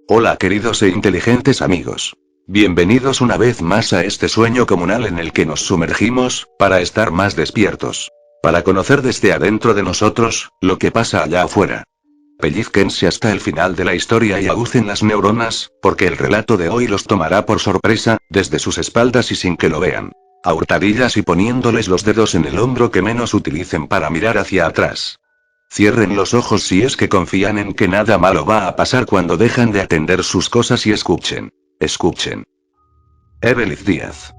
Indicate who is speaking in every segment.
Speaker 1: Hola queridos e inteligentes amigos. Bienvenidos una vez más a este sueño comunal en el que nos sumergimos, para estar más despiertos. Para conocer desde adentro de nosotros, lo que pasa allá afuera. Pellizquense hasta el final de la historia y agucen las neuronas, porque el relato de hoy los tomará por sorpresa, desde sus espaldas y sin que lo vean. A hurtadillas y poniéndoles los dedos en el hombro que menos utilicen para mirar hacia atrás. Cierren los ojos si es que confían en que nada malo va a pasar cuando dejan de atender sus cosas y escuchen. Escuchen. Evelyn Díaz.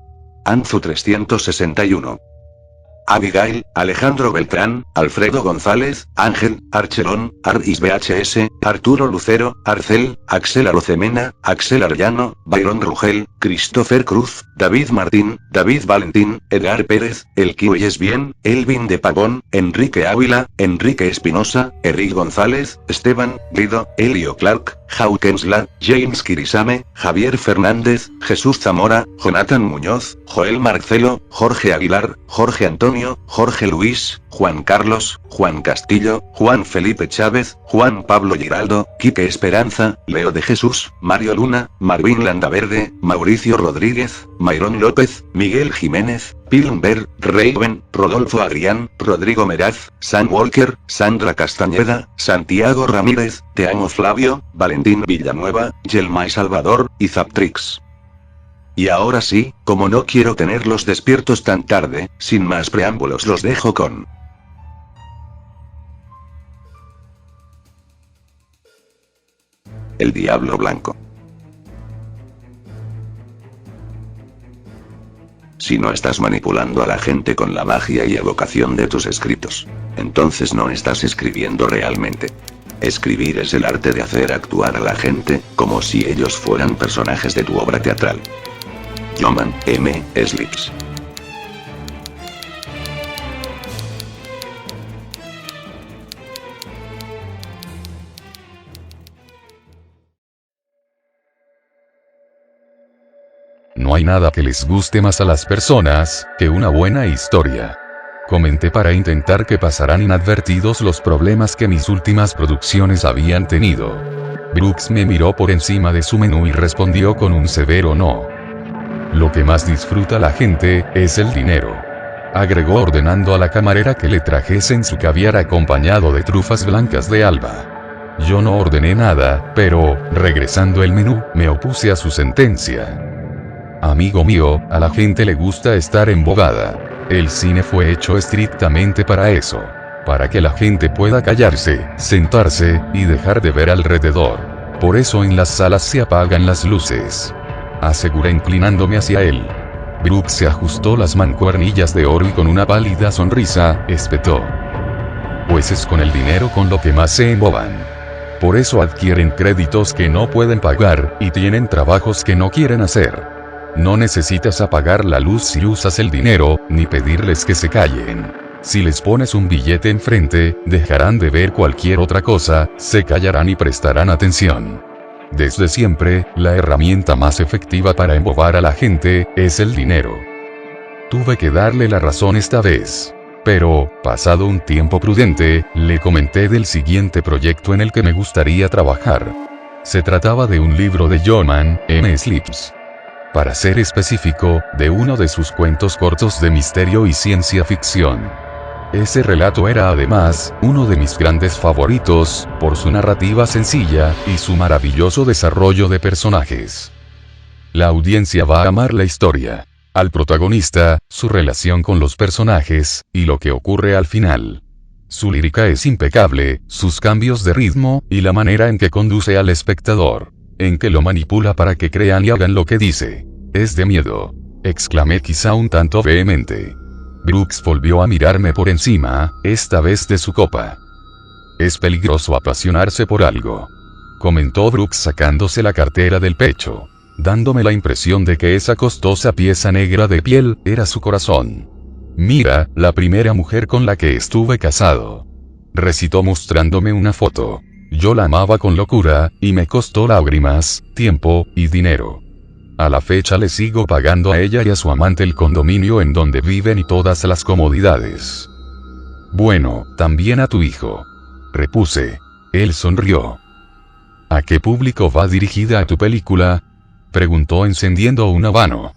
Speaker 1: Anzu 361. Abigail, Alejandro Beltrán, Alfredo González, Ángel, Archerón, Ardis BHS, Arturo Lucero, Arcel, Axel Arocemena, Axel Arellano, Byron Rugel, Christopher Cruz, David Martín, David Valentín, Edgar Pérez, El Kiwis Bien, Elvin de Pavón, Enrique Ávila, Enrique Espinosa, Eric González, Esteban, Guido, Elio Clark, Hawkensla, James Kirisame, Javier Fernández, Jesús Zamora, Jonathan Muñoz, Joel Marcelo, Jorge Aguilar, Jorge Antonio, Jorge Luis, Juan Carlos, Juan Castillo, Juan Felipe Chávez, Juan Pablo Giraldo, Quique Esperanza, Leo de Jesús, Mario Luna, Marvin Landaverde, Mauricio Rodríguez, Mayrón López, Miguel Jiménez, Pilumber, Raven, Rodolfo Adrián, Rodrigo Meraz, Sam Walker, Sandra Castañeda, Santiago Ramírez, Te Amo Flavio, Valentín Villanueva, Yelmay Salvador, y Zaptrix. Y ahora sí, como no quiero tenerlos despiertos tan tarde, sin más preámbulos los dejo con... El Diablo Blanco. Si no estás manipulando a la gente con la magia y evocación de tus escritos, entonces no estás escribiendo realmente. Escribir es el arte de hacer actuar a la gente, como si ellos fueran personajes de tu obra teatral. Yoman M. Slips.
Speaker 2: No hay nada que les guste más a las personas que una buena historia. Comenté para intentar que pasaran inadvertidos los problemas que mis últimas producciones habían tenido. Brooks me miró por encima de su menú y respondió con un severo no. Lo que más disfruta la gente es el dinero, agregó ordenando a la camarera que le trajesen su caviar acompañado de trufas blancas de alba. Yo no ordené nada, pero, regresando el menú, me opuse a su sentencia. Amigo mío, a la gente le gusta estar embobada. El cine fue hecho estrictamente para eso. Para que la gente pueda callarse, sentarse, y dejar de ver alrededor. Por eso en las salas se apagan las luces. Aseguré inclinándome hacia él. Brooks se ajustó las mancuernillas de oro y con una pálida sonrisa, espetó. Pues es con el dinero con lo que más se emboban. Por eso adquieren créditos que no pueden pagar, y tienen trabajos que no quieren hacer. No necesitas apagar la luz si usas el dinero, ni pedirles que se callen. Si les pones un billete enfrente, dejarán de ver cualquier otra cosa, se callarán y prestarán atención. Desde siempre, la herramienta más efectiva para embobar a la gente, es el dinero. Tuve que darle la razón esta vez. Pero, pasado un tiempo prudente, le comenté del siguiente proyecto en el que me gustaría trabajar. Se trataba de un libro de Yoman M. Slips. Para ser específico, de uno de sus cuentos cortos de misterio y ciencia ficción. Ese relato era además, uno de mis grandes favoritos, por su narrativa sencilla, y su maravilloso desarrollo de personajes. La audiencia va a amar la historia, al protagonista, su relación con los personajes, y lo que ocurre al final. Su lírica es impecable, sus cambios de ritmo, y la manera en que conduce al espectador. En que lo manipula para que crean y hagan lo que dice. Es de miedo. Exclamé quizá un tanto vehemente. Brooks volvió a mirarme por encima, esta vez de su copa. Es peligroso apasionarse por algo, comentó Brooks sacándose la cartera del pecho, dándome la impresión de que esa costosa pieza negra de piel era su corazón. Mira, la primera mujer con la que estuve casado, recitó mostrándome una foto. Yo la amaba con locura, y me costó lágrimas, tiempo, y dinero. A la fecha le sigo pagando a ella y a su amante el condominio en donde viven y todas las comodidades. Bueno, también a tu hijo, repuse. Él sonrió. ¿A qué público va dirigida tu película?, preguntó encendiendo un habano.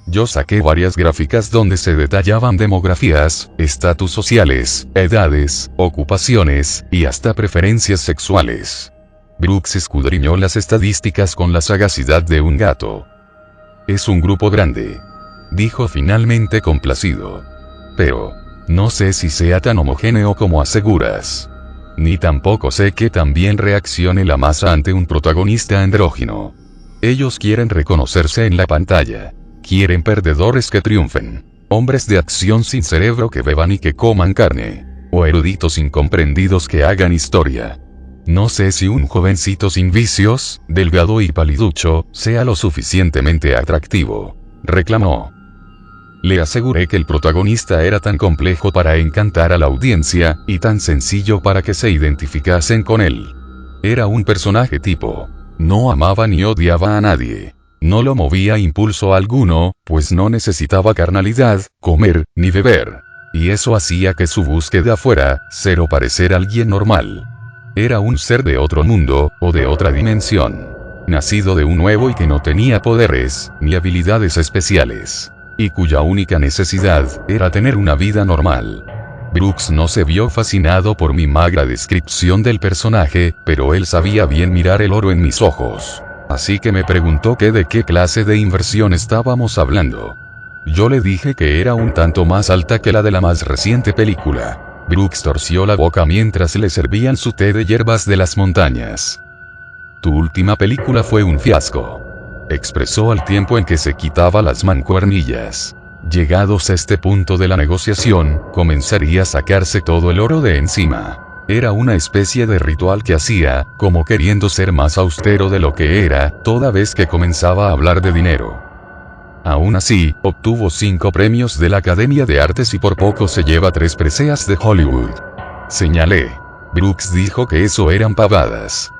Speaker 2: Yo saqué varias gráficas donde se detallaban demografías, estatus sociales, edades, ocupaciones, y hasta preferencias sexuales. Brooks escudriñó las estadísticas con la sagacidad de un gato. Es un grupo grande, dijo finalmente complacido. Pero no sé si sea tan homogéneo como aseguras. Ni tampoco sé que tan bien reaccione la masa ante un protagonista andrógino. Ellos quieren reconocerse en la pantalla. Quieren perdedores que triunfen. Hombres de acción sin cerebro que beban y que coman carne. O eruditos incomprendidos que hagan historia. No sé si un jovencito sin vicios, delgado y paliducho, sea lo suficientemente atractivo, reclamó. Le aseguré que el protagonista era tan complejo para encantar a la audiencia, y tan sencillo para que se identificasen con él. Era un personaje tipo. No amaba ni odiaba a nadie. No lo movía impulso alguno, pues no necesitaba carnalidad, comer, ni beber. Y eso hacía que su búsqueda fuera, ser o parecer alguien normal. Era un ser de otro mundo, o de otra dimensión. Nacido de un huevo y que no tenía poderes, ni habilidades especiales. Y cuya única necesidad, era tener una vida normal. Brooks no se vio fascinado por mi magra descripción del personaje, pero él sabía bien mirar el oro en mis ojos. Así que me preguntó que de qué clase de inversión estábamos hablando. Yo le dije que era un tanto más alta que la de la más reciente película. Brooks torció la boca mientras le servían su té de hierbas de las montañas. Tu última película fue un fiasco, expresó al tiempo en que se quitaba las mancuernillas. Llegados a este punto de la negociación, comenzaría a sacarse todo el oro de encima. Era una especie de ritual que hacía, como queriendo ser más austero de lo que era, toda vez que comenzaba a hablar de dinero. Aún así, obtuvo 5 premios de la Academia de Artes y por poco se lleva 3 preseas de Hollywood. Señalé. Brooks dijo que eso eran pavadas.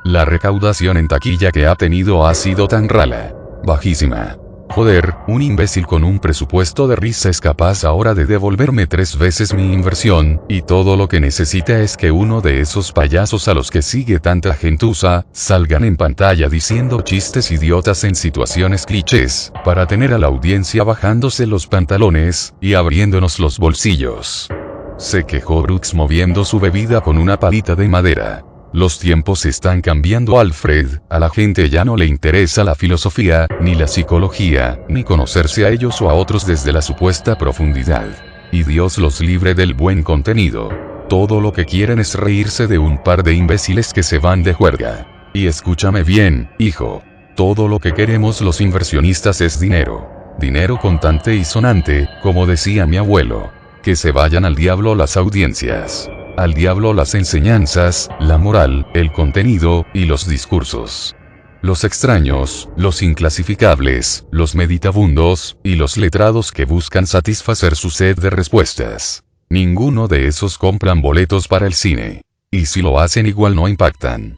Speaker 2: La recaudación en taquilla que ha tenido ha sido tan rala. Bajísima. Joder, un imbécil con un presupuesto de risa es capaz ahora de devolverme 3 veces mi inversión, y todo lo que necesita es que uno de esos payasos a los que sigue tanta gentuza, salgan en pantalla diciendo chistes idiotas en situaciones clichés, para tener a la audiencia bajándose los pantalones, y abriéndonos los bolsillos. Se quejó Brooks moviendo su bebida con una palita de madera. Los tiempos están cambiando, Alfred, a la gente ya no le interesa la filosofía, ni la psicología, ni conocerse a ellos o a otros desde la supuesta profundidad. Y Dios los libre del buen contenido. Todo lo que quieren es reírse de un par de imbéciles que se van de juerga. Y escúchame bien, hijo. Todo lo que queremos los inversionistas es dinero. Dinero contante y sonante, como decía mi abuelo. Que se vayan al diablo las audiencias. Al diablo las enseñanzas, la moral, el contenido, y los discursos. Los extraños, los inclasificables, los meditabundos, y los letrados que buscan satisfacer su sed de respuestas. Ninguno de esos compran boletos para el cine. Y si lo hacen igual no impactan.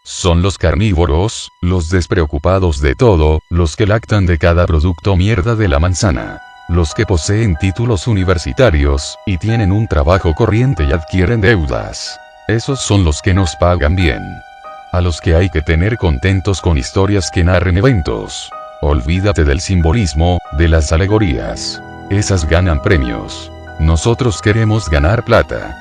Speaker 2: Son los carnívoros, los despreocupados de todo, los que lactan de cada producto mierda de la manzana. Los que poseen títulos universitarios, y tienen un trabajo corriente y adquieren deudas. Esos son los que nos pagan bien. A los que hay que tener contentos con historias que narren eventos. Olvídate del simbolismo, de las alegorías. Esas ganan premios. Nosotros queremos ganar plata.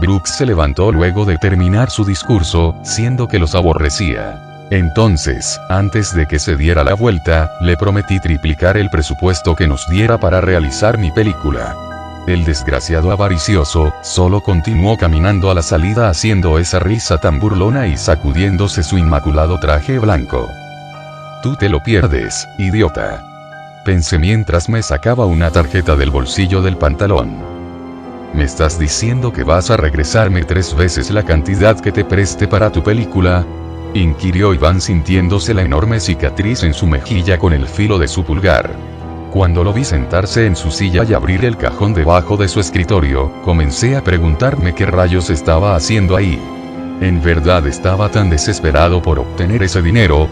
Speaker 2: Brooks se levantó luego de terminar su discurso, siendo que los aborrecía. Entonces, antes de que se diera la vuelta, le prometí triplicar el presupuesto que nos diera para realizar mi película. El desgraciado avaricioso, solo continuó caminando a la salida haciendo esa risa tan burlona y sacudiéndose su inmaculado traje blanco. Tú te lo pierdes, idiota. Pensé mientras me sacaba una tarjeta del bolsillo del pantalón. ¿Me estás diciendo que vas a regresarme 3 veces la cantidad que te preste para tu película?, inquirió Iván sintiéndose la enorme cicatriz en su mejilla con el filo de su pulgar. Cuando lo vi sentarse en su silla y abrir el cajón debajo de su escritorio, comencé a preguntarme qué rayos estaba haciendo ahí. ¿En verdad estaba tan desesperado por obtener ese dinero?,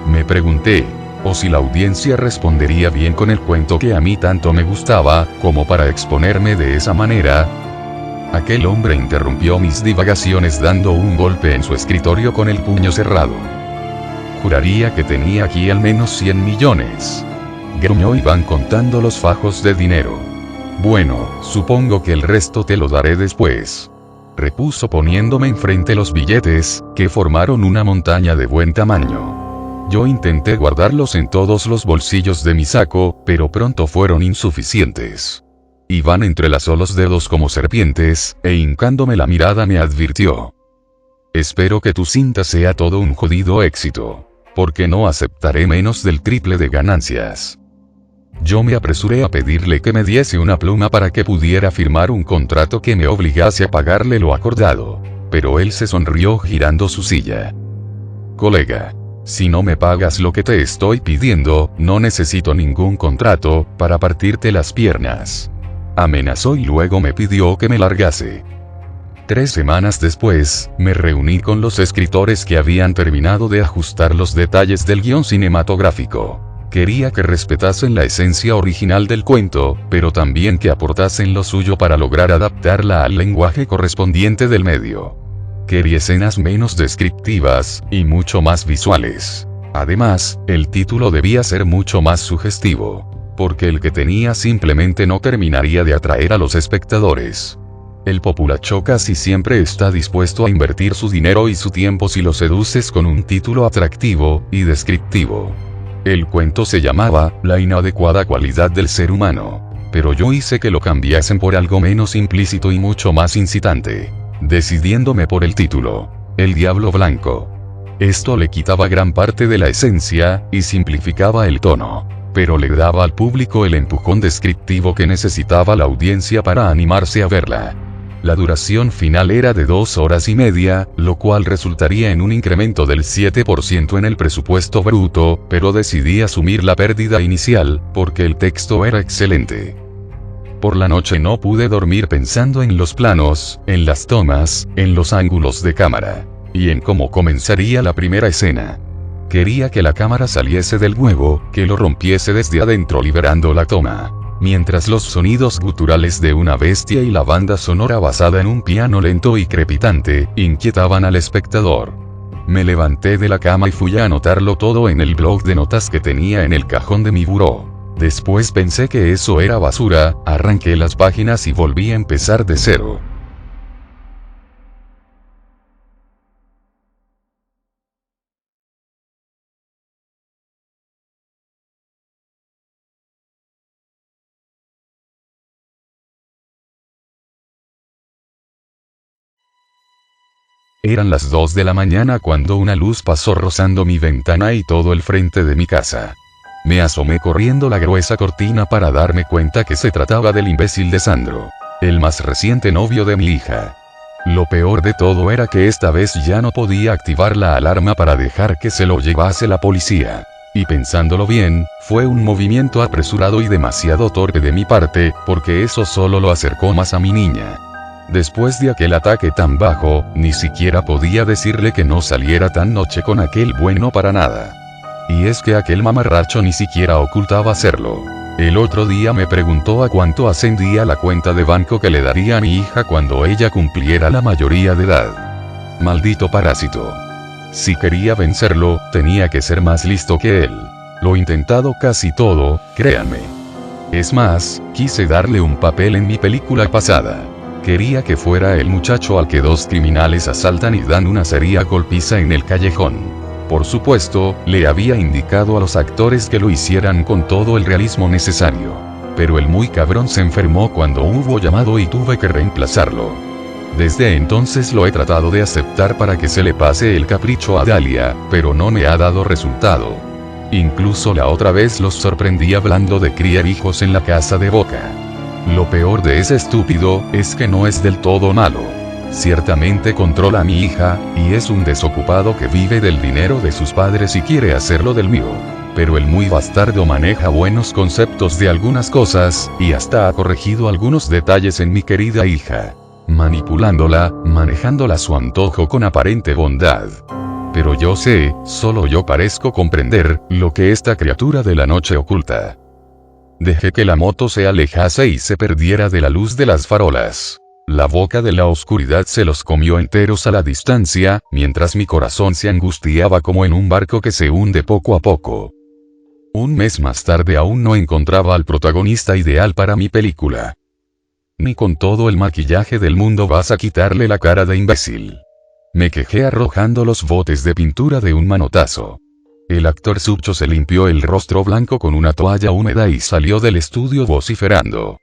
Speaker 2: me pregunté, o si la audiencia respondería bien con el cuento que a mí tanto me gustaba, como para exponerme de esa manera. Aquel hombre interrumpió mis divagaciones dando un golpe en su escritorio con el puño cerrado. Juraría que tenía aquí al menos 100 millones. Gruñó Iván contando los fajos de dinero. Bueno, supongo que el resto te lo daré después. Repuso poniéndome enfrente los billetes, que formaron una montaña de buen tamaño. Yo intenté guardarlos en todos los bolsillos de mi saco, pero pronto fueron insuficientes. Iván entrelazó los dedos como serpientes, e hincándome la mirada me advirtió. Espero que tu cinta sea todo un jodido éxito, porque no aceptaré menos del triple de ganancias. Yo me apresuré a pedirle que me diese una pluma para que pudiera firmar un contrato que me obligase a pagarle lo acordado, pero él se sonrió girando su silla. Colega, si no me pagas lo que te estoy pidiendo, no necesito ningún contrato para partirte las piernas. Amenazó y luego me pidió que me largase. 3 semanas después, me reuní con los escritores que habían terminado de ajustar los detalles del guión cinematográfico. Quería que respetasen la esencia original del cuento, pero también que aportasen lo suyo para lograr adaptarla al lenguaje correspondiente del medio. Quería escenas menos descriptivas, y mucho más visuales. Además, el título debía ser mucho más sugestivo, porque el que tenía simplemente no terminaría de atraer a los espectadores. El populacho casi siempre está dispuesto a invertir su dinero y su tiempo si lo seduces con un título atractivo y descriptivo. El cuento se llamaba La inadecuada cualidad del ser humano, pero yo hice que lo cambiasen por algo menos implícito y mucho más incitante, decidiéndome por el título, El Diablo Blanco. Esto le quitaba gran parte de la esencia, y simplificaba el tono, pero le daba al público el empujón descriptivo que necesitaba la audiencia para animarse a verla. La duración final era de 2 horas y media, lo cual resultaría en un incremento del 7% en el presupuesto bruto, pero decidí asumir la pérdida inicial, porque el texto era excelente. Por la noche no pude dormir pensando en los planos, en las tomas, en los ángulos de cámara, y en cómo comenzaría la primera escena. Quería que la cámara saliese del huevo, que lo rompiese desde adentro liberando la toma, mientras los sonidos guturales de una bestia y la banda sonora basada en un piano lento y crepitante, inquietaban al espectador. Me levanté de la cama y fui a anotarlo todo en el blog de notas que tenía en el cajón de mi buró. Después pensé que eso era basura, arranqué las páginas y volví a empezar de cero. Eran las 2 de la mañana cuando una luz pasó rozando mi ventana y todo el frente de mi casa. Me asomé corriendo la gruesa cortina para darme cuenta que se trataba del imbécil de Sandro, el más reciente novio de mi hija. Lo peor de todo era que esta vez ya no podía activar la alarma para dejar que se lo llevase la policía. Y pensándolo bien, fue un movimiento apresurado y demasiado torpe de mi parte, porque eso solo lo acercó más a mi niña. Después de aquel ataque tan bajo, ni siquiera podía decirle que no saliera tan noche con aquel bueno para nada. Y es que aquel mamarracho ni siquiera ocultaba hacerlo. El otro día me preguntó a cuánto ascendía la cuenta de banco que le daría a mi hija cuando ella cumpliera la mayoría de edad. Maldito parásito. Si quería vencerlo, tenía que ser más listo que él. Lo he intentado casi todo, créanme. Es más, quise darle un papel en mi película pasada. Quería que fuera el muchacho al que 2 criminales asaltan y dan una seria golpiza en el callejón. Por supuesto, le había indicado a los actores que lo hicieran con todo el realismo necesario. Pero el muy cabrón se enfermó cuando hubo llamado y tuve que reemplazarlo. Desde entonces lo he tratado de aceptar para que se le pase el capricho a Dalia, pero no me ha dado resultado. Incluso la otra vez los sorprendí hablando de criar hijos en la casa de Boca. Lo peor de ese estúpido, es que no es del todo malo. Ciertamente controla a mi hija, y es un desocupado que vive del dinero de sus padres y quiere hacerlo del mío. Pero el muy bastardo maneja buenos conceptos de algunas cosas, y hasta ha corregido algunos detalles en mi querida hija. Manipulándola, manejándola a su antojo con aparente bondad. Pero yo sé, solo yo parezco comprender, lo que esta criatura de la noche oculta. Dejé que la moto se alejase y se perdiera de la luz de las farolas. La boca de la oscuridad se los comió enteros a la distancia, mientras mi corazón se angustiaba como en un barco que se hunde poco a poco. Un mes más tarde aún no encontraba al protagonista ideal para mi película. Ni con todo el maquillaje del mundo vas a quitarle la cara de imbécil. Me quejé arrojando los botes de pintura de un manotazo. El actor Sucho se limpió el rostro blanco con una toalla húmeda y salió del estudio vociferando.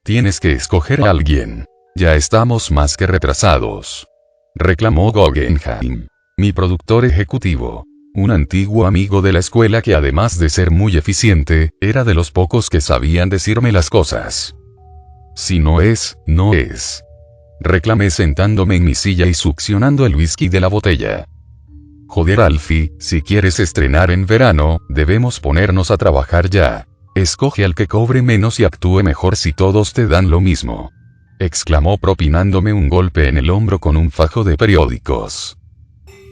Speaker 2: Tienes que escoger a alguien. Ya estamos más que retrasados. Reclamó Guggenheim, mi productor ejecutivo. Un antiguo amigo de la escuela que además de ser muy eficiente, era de los pocos que sabían decirme las cosas. Si no es, no es. Reclamé sentándome en mi silla y succionando el whisky de la botella. Joder Alfie, si quieres estrenar en verano, debemos ponernos a trabajar ya. Escoge al que cobre menos y actúe mejor si todos te dan lo mismo. Exclamó propinándome un golpe en el hombro con un fajo de periódicos.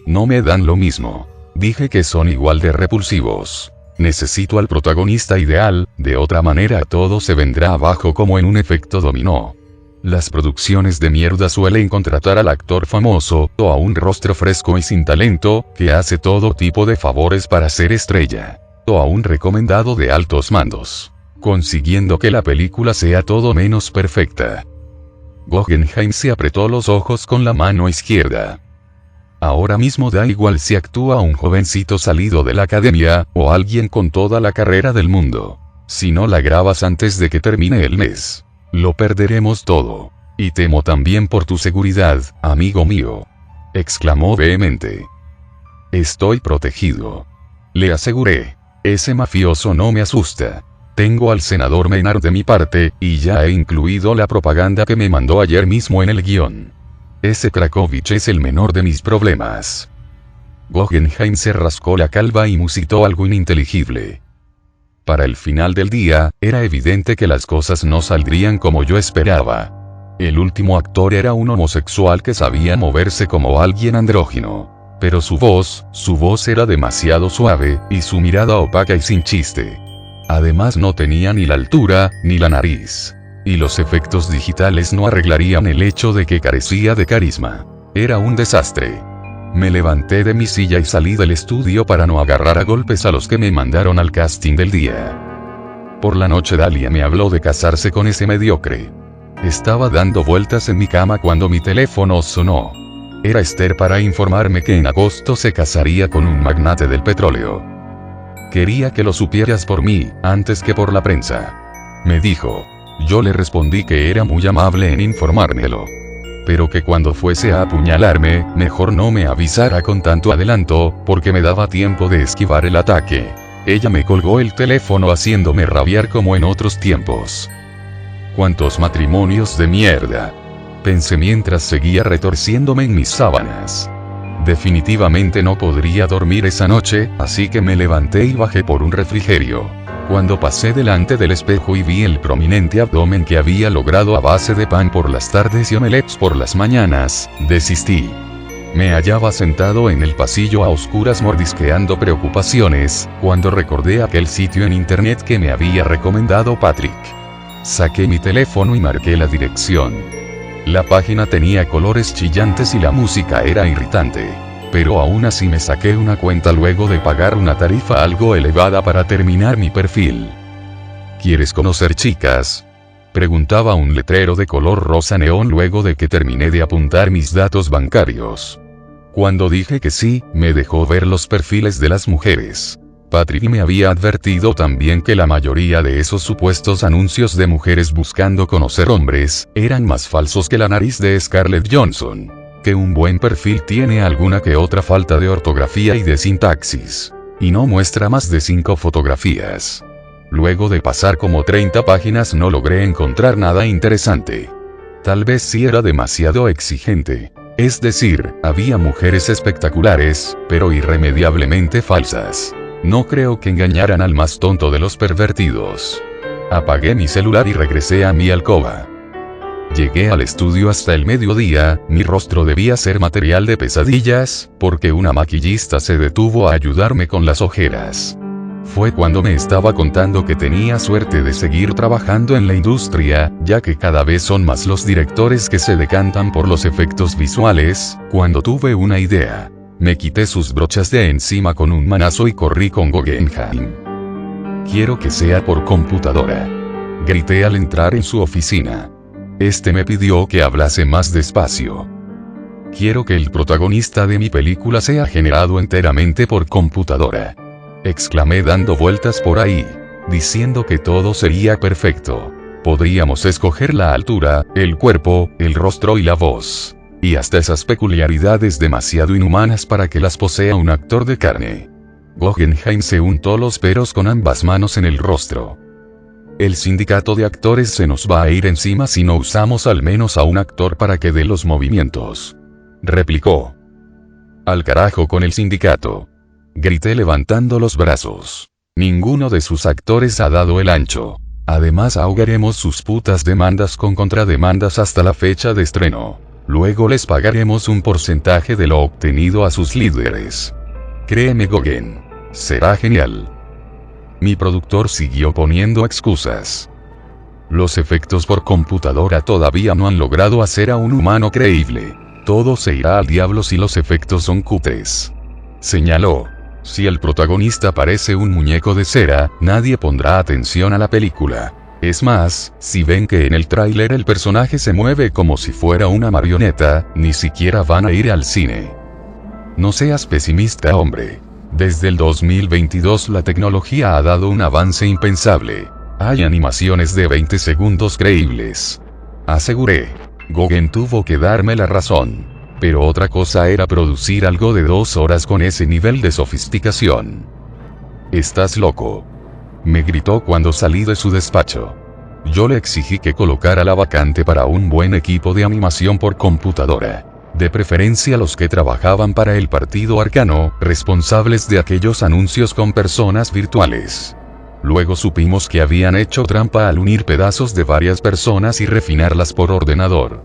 Speaker 2: No me dan lo mismo. Dije que son igual de repulsivos. Necesito al protagonista ideal, de otra manera todo se vendrá abajo como en un efecto dominó. Las producciones de mierda suelen contratar al actor famoso, o a un rostro fresco y sin talento, que hace todo tipo de favores para ser estrella. O a un recomendado de altos mandos. Consiguiendo que la película sea todo menos perfecta. Guggenheim se apretó los ojos con la mano izquierda. Ahora mismo da igual si actúa un jovencito salido de la academia, o alguien con toda la carrera del mundo. Si no la grabas antes de que termine el mes, lo perderemos todo. Y temo también por tu seguridad, amigo mío. Exclamó vehemente. Estoy protegido. Le aseguré. Ese mafioso no me asusta. Tengo al senador Maynard de mi parte, y ya he incluido la propaganda que me mandó ayer mismo en el guión. Ese Krakovich es el menor de mis problemas. Guggenheim se rascó la calva y musitó algo ininteligible. Para el final del día, era evidente que las cosas no saldrían como yo esperaba. El último actor era un homosexual que sabía moverse como alguien andrógino. Pero su voz era demasiado suave, y su mirada opaca y sin chiste. Además no tenía ni la altura, ni la nariz. Y los efectos digitales no arreglarían el hecho de que carecía de carisma. Era un desastre. Me levanté de mi silla y salí del estudio para no agarrar a golpes a los que me mandaron al casting del día. Por la noche Dalia me habló de casarse con ese mediocre. Estaba dando vueltas en mi cama cuando mi teléfono sonó. Era Esther para informarme que en agosto se casaría con un magnate del petróleo. Quería que lo supieras por mí, antes que por la prensa. Me dijo. Yo le respondí que era muy amable en informármelo. Pero que cuando fuese a apuñalarme, mejor no me avisara con tanto adelanto, porque me daba tiempo de esquivar el ataque. Ella me colgó el teléfono haciéndome rabiar como en otros tiempos. ¡Cuántos matrimonios de mierda! Pensé mientras seguía retorciéndome en mis sábanas. Definitivamente no podría dormir esa noche, así que me levanté y bajé por un refrigerio. Cuando pasé delante del espejo y vi el prominente abdomen que había logrado a base de pan por las tardes y omelettes por las mañanas, desistí. Me hallaba sentado en el pasillo a oscuras mordisqueando preocupaciones, cuando recordé aquel sitio en internet que me había recomendado Patrick. Saqué mi teléfono y marqué la dirección. La página tenía colores chillantes y la música era irritante. Pero aún así me saqué una cuenta luego de pagar una tarifa algo elevada para terminar mi perfil. ¿Quieres conocer chicas? Preguntaba un letrero de color rosa neón luego de que terminé de apuntar mis datos bancarios. Cuando dije que sí, me dejó ver los perfiles de las mujeres. Patrick me había advertido también que la mayoría de esos supuestos anuncios de mujeres buscando conocer hombres, eran más falsos que la nariz de Scarlett Johansson. Que un buen perfil tiene alguna que otra falta de ortografía y de sintaxis. Y no muestra más de 5 fotografías. Luego de pasar como 30 páginas no logré encontrar nada interesante. Tal vez sí era demasiado exigente. Es decir, había mujeres espectaculares, pero irremediablemente falsas. No creo que engañaran al más tonto de los pervertidos. Apagué mi celular y regresé a mi alcoba. Llegué al estudio hasta el mediodía, mi rostro debía ser material de pesadillas, porque una maquillista se detuvo a ayudarme con las ojeras. Fue cuando me estaba contando que tenía suerte de seguir trabajando en la industria, ya que cada vez son más los directores que se decantan por los efectos visuales, cuando tuve una idea. Me quité sus brochas de encima con un manazo y corrí con Guggenheim. Quiero que sea por computadora. Grité al entrar en su oficina. Este me pidió que hablase más despacio. Quiero que el protagonista de mi película sea generado enteramente por computadora. Exclamé dando vueltas por ahí, diciendo que todo sería perfecto. Podríamos escoger la altura, el cuerpo, el rostro y la voz. Y hasta esas peculiaridades demasiado inhumanas para que las posea un actor de carne. Guggenheim se untó los pelos con ambas manos en el rostro. El sindicato de actores se nos va a ir encima si no usamos al menos a un actor para que dé los movimientos. Replicó. Al carajo con el sindicato. Grité levantando los brazos. Ninguno de sus actores ha dado el ancho. Además ahogaremos sus putas demandas con contrademandas hasta la fecha de estreno. Luego les pagaremos un porcentaje de lo obtenido a sus líderes. Créeme Guggen. Será genial. Mi productor siguió poniendo excusas. Los efectos por computadora todavía no han logrado hacer a un humano creíble. Todo se irá al diablo si los efectos son cutres. Señaló. Si el protagonista parece un muñeco de cera, nadie pondrá atención a la película. Es más, si ven que en el tráiler el personaje se mueve como si fuera una marioneta, ni siquiera van a ir al cine. No seas pesimista, hombre. Desde el 2022 la tecnología ha dado un avance impensable. Hay animaciones de 20 segundos creíbles. Aseguré. Guggen tuvo que darme la razón. Pero otra cosa era producir algo de 2 horas con ese nivel de sofisticación. «Estás loco», me gritó cuando salí de su despacho. Yo le exigí que colocara la vacante para un buen equipo de animación por computadora. De preferencia los que trabajaban para el Partido Arcano, responsables de aquellos anuncios con personas virtuales. Luego supimos que habían hecho trampa al unir pedazos de varias personas y refinarlas por ordenador.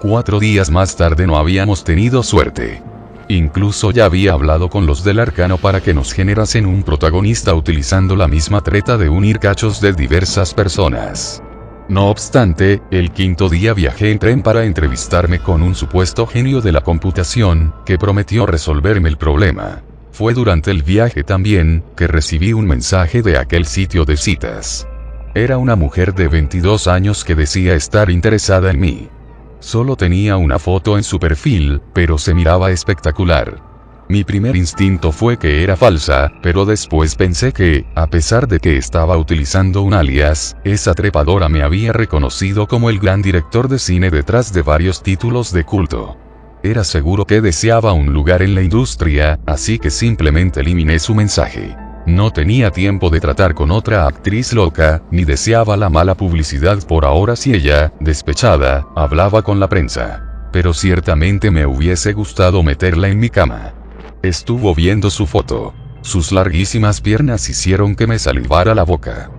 Speaker 2: 4 días más tarde no habíamos tenido suerte. Incluso ya había hablado con los del Arcano para que nos generasen un protagonista utilizando la misma treta de unir cachos de diversas personas. No obstante, el 5.º día viajé en tren para entrevistarme con un supuesto genio de la computación, que prometió resolverme el problema. Fue durante el viaje también, que recibí un mensaje de aquel sitio de citas. Era una mujer de 22 años que decía estar interesada en mí. Solo tenía una foto en su perfil, pero se miraba espectacular. Mi primer instinto fue que era falsa, pero después pensé que, a pesar de que estaba utilizando un alias, esa trepadora me había reconocido como el gran director de cine detrás de varios títulos de culto. Era seguro que deseaba un lugar en la industria, así que simplemente eliminé su mensaje. No tenía tiempo de tratar con otra actriz loca, ni deseaba la mala publicidad por ahora si ella, despechada, hablaba con la prensa. Pero ciertamente me hubiese gustado meterla en mi cama. Estuvo viendo su foto. Sus larguísimas piernas hicieron que me salivara la boca.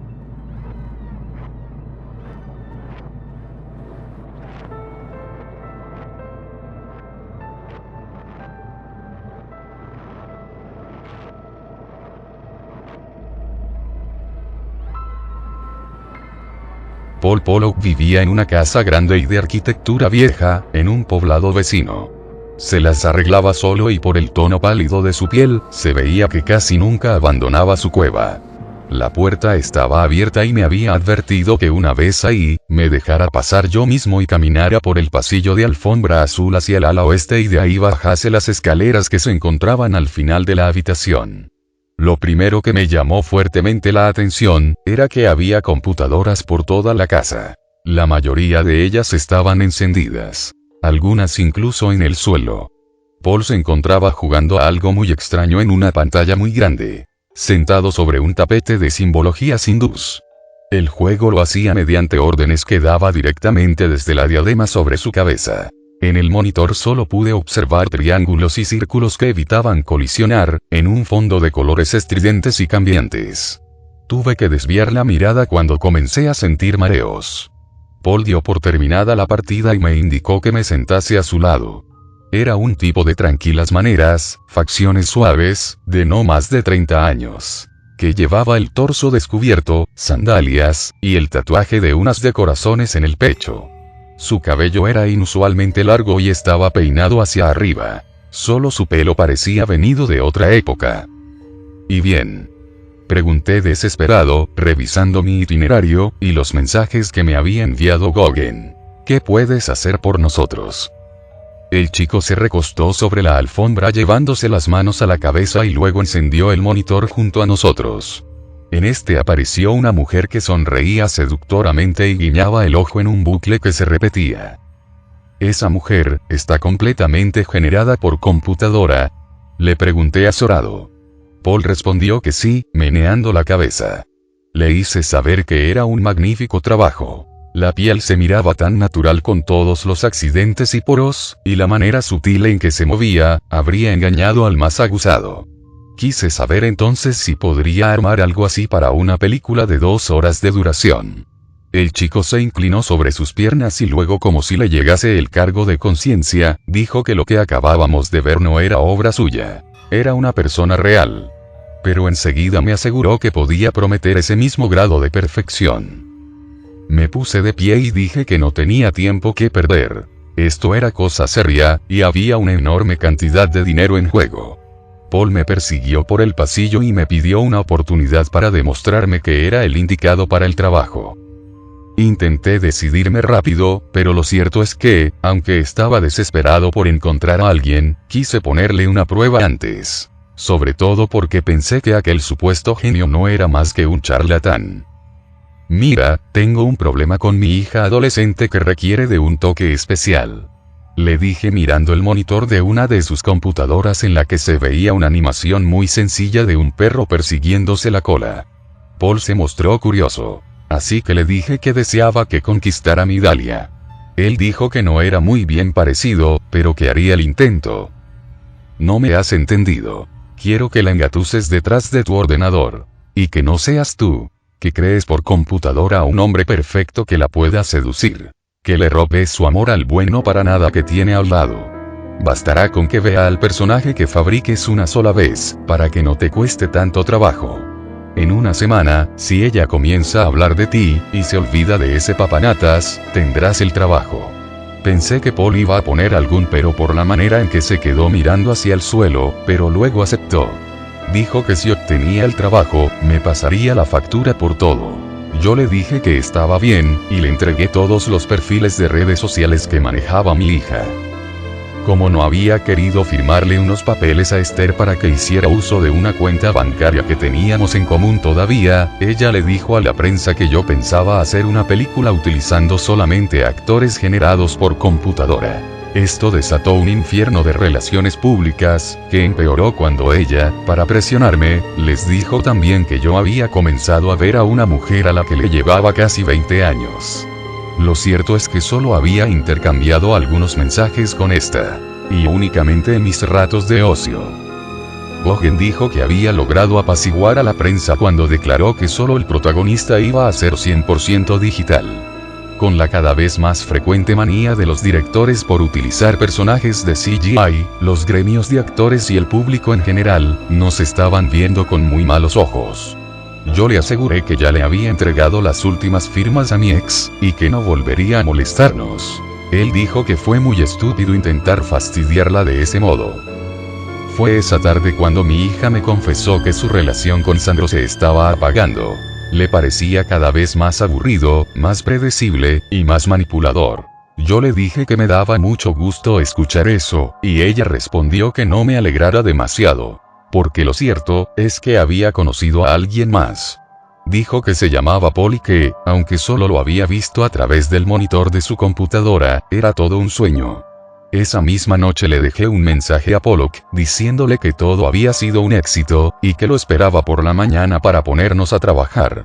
Speaker 2: Paul Pollock vivía en una casa grande y de arquitectura vieja, en un poblado vecino. Se las arreglaba solo y por el tono pálido de su piel, se veía que casi nunca abandonaba su cueva. La puerta estaba abierta y me había advertido que una vez ahí, me dejara pasar yo mismo y caminara por el pasillo de alfombra azul hacia el ala oeste y de ahí bajase las escaleras que se encontraban al final de la habitación. Lo primero que me llamó fuertemente la atención, era que había computadoras por toda la casa. La mayoría de ellas estaban encendidas. Algunas incluso en el suelo. Paul se encontraba jugando a algo muy extraño en una pantalla muy grande, sentado sobre un tapete de simbologías hindús. El juego lo hacía mediante órdenes que daba directamente desde la diadema sobre su cabeza. En el monitor solo pude observar triángulos y círculos que evitaban colisionar, en un fondo de colores estridentes y cambiantes. Tuve que desviar la mirada cuando comencé a sentir mareos. Paul dio por terminada la partida y me indicó que me sentase a su lado. Era un tipo de tranquilas maneras, facciones suaves, de no más de 30 años. que llevaba el torso descubierto, sandalias, y el tatuaje de unas de corazones en el pecho. Su cabello era inusualmente largo y estaba peinado hacia arriba. Solo su pelo parecía venido de otra época. ¿Y bien?, pregunté desesperado, revisando mi itinerario, y los mensajes que me había enviado Gauguin. ¿Qué puedes hacer por nosotros? El chico se recostó sobre la alfombra llevándose las manos a la cabeza y luego encendió el monitor junto a nosotros. En este apareció una mujer que sonreía seductoramente y guiñaba el ojo en un bucle que se repetía. ¿Esa mujer está completamente generada por computadora?, le pregunté azorado. Paul respondió que sí, meneando la cabeza. Le hice saber que era un magnífico trabajo. La piel se miraba tan natural con todos los accidentes y poros, y la manera sutil en que se movía, habría engañado al más aguzado. Quise saber entonces si podría armar algo así para una película de 2 horas de duración. El chico se inclinó sobre sus piernas y luego, como si le llegase el cargo de conciencia, dijo que lo que acabábamos de ver no era obra suya. Era una persona real. Pero enseguida me aseguró que podía prometer ese mismo grado de perfección. Me puse de pie y dije que no tenía tiempo que perder. Esto era cosa seria, y había una enorme cantidad de dinero en juego. Paul me persiguió por el pasillo y me pidió una oportunidad para demostrarme que era el indicado para el trabajo. Intenté decidirme rápido, pero lo cierto es que, aunque estaba desesperado por encontrar a alguien, quise ponerle una prueba antes. Sobre todo porque pensé que aquel supuesto genio no era más que un charlatán. Mira, tengo un problema con mi hija adolescente que requiere de un toque especial. Le dije mirando el monitor de una de sus computadoras en la que se veía una animación muy sencilla de un perro persiguiéndose la cola. Paul se mostró curioso. Así que le dije que deseaba que conquistara mi Dalia. Él dijo que no era muy bien parecido, pero que haría el intento. No me has entendido. Quiero que la engatuses detrás de tu ordenador. Y que no seas tú, que crees por computadora a un hombre perfecto que la pueda seducir. Que le robes su amor al bueno para nada que tiene al lado. Bastará con que vea al personaje que fabriques una sola vez, para que no te cueste tanto trabajo. En una semana, si ella comienza a hablar de ti, y se olvida de ese papanatas, tendrás el trabajo. Pensé que Paul iba a poner algún pero por la manera en que se quedó mirando hacia el suelo, pero luego aceptó. Dijo que si obtenía el trabajo, me pasaría la factura por todo. Yo le dije que estaba bien, y le entregué todos los perfiles de redes sociales que manejaba mi hija. Como no había querido firmarle unos papeles a Esther para que hiciera uso de una cuenta bancaria que teníamos en común todavía, ella le dijo a la prensa que yo pensaba hacer una película utilizando solamente actores generados por computadora. Esto desató un infierno de relaciones públicas, que empeoró cuando ella, para presionarme, les dijo también que yo había comenzado a ver a una mujer a la que le llevaba casi 20 años. Lo cierto es que solo había intercambiado algunos mensajes con esta. Y únicamente en mis ratos de ocio. Gauguin dijo que había logrado apaciguar a la prensa cuando declaró que solo el protagonista iba a ser 100% digital. Con la cada vez más frecuente manía de los directores por utilizar personajes de CGI, los gremios de actores y el público en general, nos estaban viendo con muy malos ojos. Yo le aseguré que ya le había entregado las últimas firmas a mi ex, y que no volvería a molestarnos. Él dijo que fue muy estúpido intentar fastidiarla de ese modo. Fue esa tarde cuando mi hija me confesó que su relación con Sandro se estaba apagando. Le parecía cada vez más aburrido, más predecible, y más manipulador. Yo le dije que me daba mucho gusto escuchar eso, y ella respondió que no me alegrara demasiado. Porque lo cierto, es que había conocido a alguien más. Dijo que se llamaba Paul y que, aunque solo lo había visto a través del monitor de su computadora, era todo un sueño. Esa misma noche le dejé un mensaje a Pollock, diciéndole que todo había sido un éxito, y que lo esperaba por la mañana para ponernos a trabajar.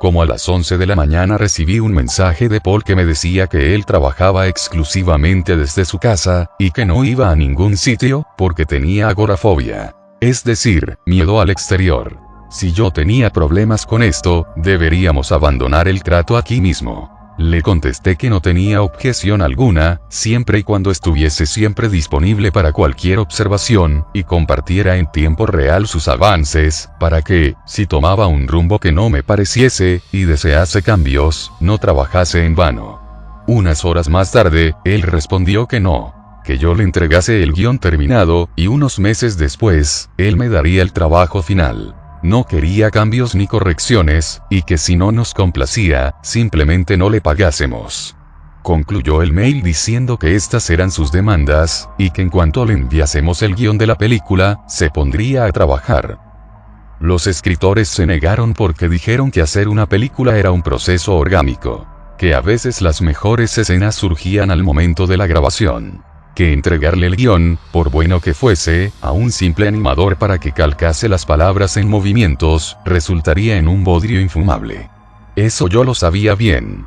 Speaker 2: Como a las 11 de la mañana recibí un mensaje de Paul que me decía que él trabajaba exclusivamente desde su casa, y que no iba a ningún sitio, porque tenía agorafobia. Es decir, miedo al exterior. Si yo tenía problemas con esto, deberíamos abandonar el trato aquí mismo. Le contesté que no tenía objeción alguna, siempre y cuando estuviese siempre disponible para cualquier observación, y compartiera en tiempo real sus avances, para que, si tomaba un rumbo que no me pareciese, y desease cambios, no trabajase en vano. Unas horas más tarde, él respondió que no, que yo le entregase el guión terminado, y unos meses después, él me daría el trabajo final. No quería cambios ni correcciones, y que si no nos complacía, simplemente no le pagásemos. Concluyó el mail diciendo que estas eran sus demandas, y que en cuanto le enviásemos el guión de la película, se pondría a trabajar. Los escritores se negaron porque dijeron que hacer una película era un proceso orgánico, que a veces las mejores escenas surgían al momento de la grabación, que entregarle el guión, por bueno que fuese, a un simple animador para que calcase las palabras en movimientos, resultaría en un bodrio infumable. Eso yo lo sabía bien.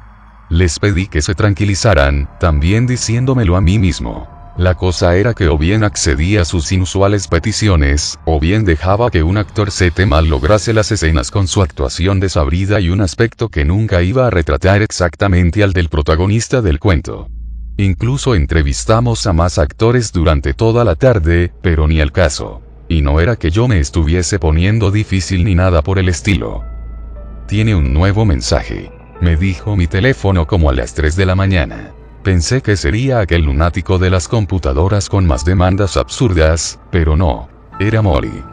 Speaker 2: Les pedí que se tranquilizaran, también diciéndomelo a mí mismo. La cosa era que o bien accedía a sus inusuales peticiones, o bien dejaba que un actor mal lograse las escenas con su actuación desabrida y un aspecto que nunca iba a retratar exactamente al del protagonista del cuento. Incluso entrevistamos a más actores durante toda la tarde, pero ni al caso. Y no era que yo me estuviese poniendo difícil ni nada por el estilo. Tiene un nuevo mensaje, me dijo mi teléfono como a las 3 de la mañana. Pensé que sería aquel lunático de las computadoras con más demandas absurdas, pero no. Era Molly.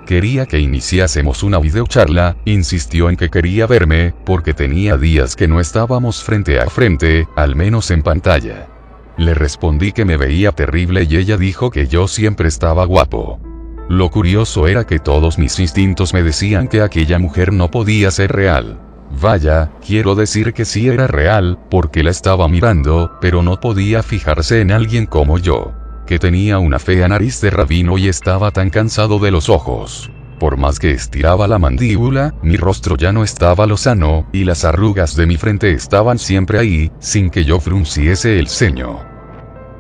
Speaker 2: Quería que iniciásemos una videocharla, insistió en que quería verme, porque tenía días que no estábamos frente a frente, al menos en pantalla. Le respondí que me veía terrible y ella dijo que yo siempre estaba guapo. Lo curioso era que todos mis instintos me decían que aquella mujer no podía ser real. Vaya, quiero decir que sí era real, porque la estaba mirando, pero no podía fijarse en alguien como yo, que tenía una fea nariz de rabino y estaba tan cansado de los ojos. Por más que estiraba la mandíbula, mi rostro ya no estaba lozano, y las arrugas de mi frente estaban siempre ahí, sin que yo frunciese el ceño.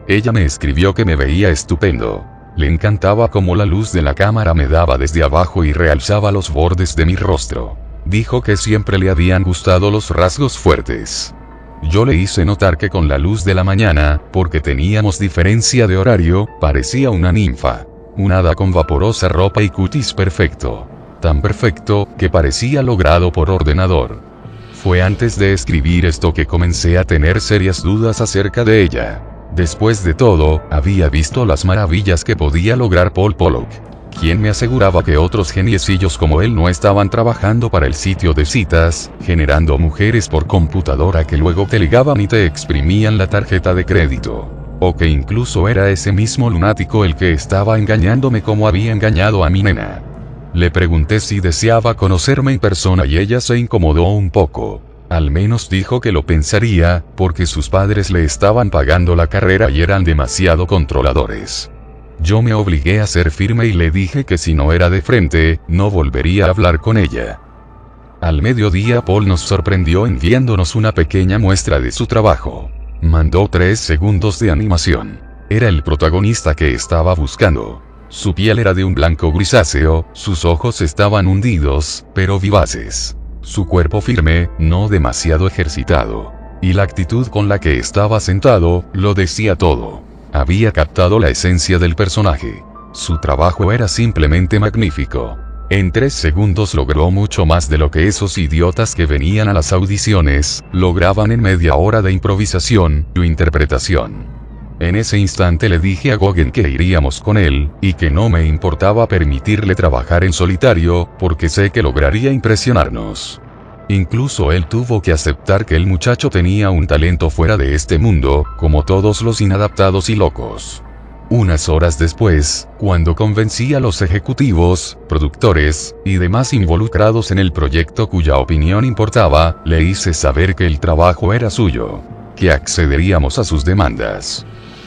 Speaker 2: Ella me escribió que me veía estupendo. Le encantaba cómo la luz de la cámara me daba desde abajo y realzaba los bordes de mi rostro. Dijo que siempre le habían gustado los rasgos fuertes. Yo le hice notar que con la luz de la mañana, porque teníamos diferencia de horario, parecía una ninfa. Un hada con vaporosa ropa y cutis perfecto. Tan perfecto, que parecía logrado por ordenador. Fue antes de escribir esto que comencé a tener serias dudas acerca de ella. Después de todo, había visto las maravillas que podía lograr Paul Pollock. ¿Quién me aseguraba que otros geniecillos como él no estaban trabajando para el sitio de citas, generando mujeres por computadora que luego te ligaban y te exprimían la tarjeta de crédito? O que incluso era ese mismo lunático el que estaba engañándome como había engañado a mi nena. Le pregunté si deseaba conocerme en persona y ella se incomodó un poco. Al menos dijo que lo pensaría, porque sus padres le estaban pagando la carrera y eran demasiado controladores. Yo me obligué a ser firme y le dije que si no era de frente, no volvería a hablar con ella. Al mediodía Paul nos sorprendió enviándonos una pequeña muestra de su trabajo. Mandó 3 segundos de animación. Era el protagonista que estaba buscando. Su piel era de un blanco grisáceo, sus ojos estaban hundidos, pero vivaces. Su cuerpo firme, no demasiado ejercitado. Y la actitud con la que estaba sentado, lo decía todo. Había captado la esencia del personaje. Su trabajo era simplemente magnífico. En 3 segundos logró mucho más de lo que esos idiotas que venían a las audiciones, lograban en media hora de improvisación o interpretación. En ese instante le dije a Gauguin que iríamos con él, y que no me importaba permitirle trabajar en solitario, porque sé que lograría impresionarnos. Incluso él tuvo que aceptar que el muchacho tenía un talento fuera de este mundo, como todos los inadaptados y locos. Unas horas después, cuando convencí a los ejecutivos, productores, y demás involucrados en el proyecto cuya opinión importaba, le hice saber que el trabajo era suyo, que accederíamos a sus demandas.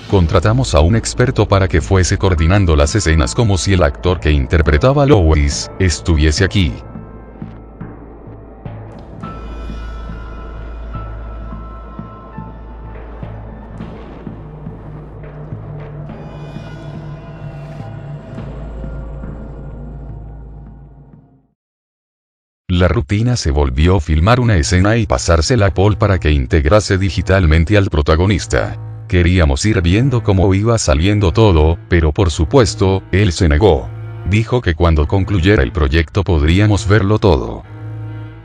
Speaker 2: Contratamos a un experto para que fuese coordinando las escenas como si el actor que interpretaba a Lois estuviese aquí. La rutina se volvió filmar una escena y pasársela a Paul para que integrase digitalmente al protagonista. Queríamos ir viendo cómo iba saliendo todo, pero por supuesto, él se negó. Dijo que cuando concluyera el proyecto podríamos verlo todo.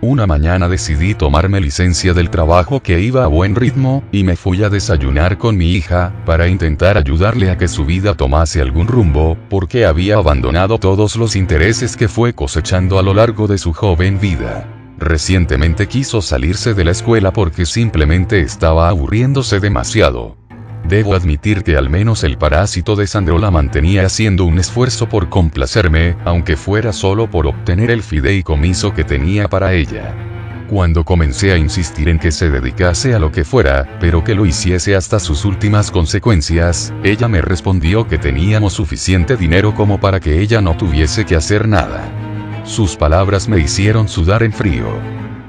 Speaker 2: Una mañana decidí tomarme licencia del trabajo que iba a buen ritmo, y me fui a desayunar con mi hija, para intentar ayudarle a que su vida tomase algún rumbo, porque había abandonado todos los intereses que fue cosechando a lo largo de su joven vida. Recientemente quiso salirse de la escuela porque simplemente estaba aburriéndose demasiado. Debo admitir que al menos el parásito de Sandro la mantenía haciendo un esfuerzo por complacerme, aunque fuera solo por obtener el fideicomiso que tenía para ella. Cuando comencé a insistir en que se dedicase a lo que fuera, pero que lo hiciese hasta sus últimas consecuencias, ella me respondió que teníamos suficiente dinero como para que ella no tuviese que hacer nada. Sus palabras me hicieron sudar en frío.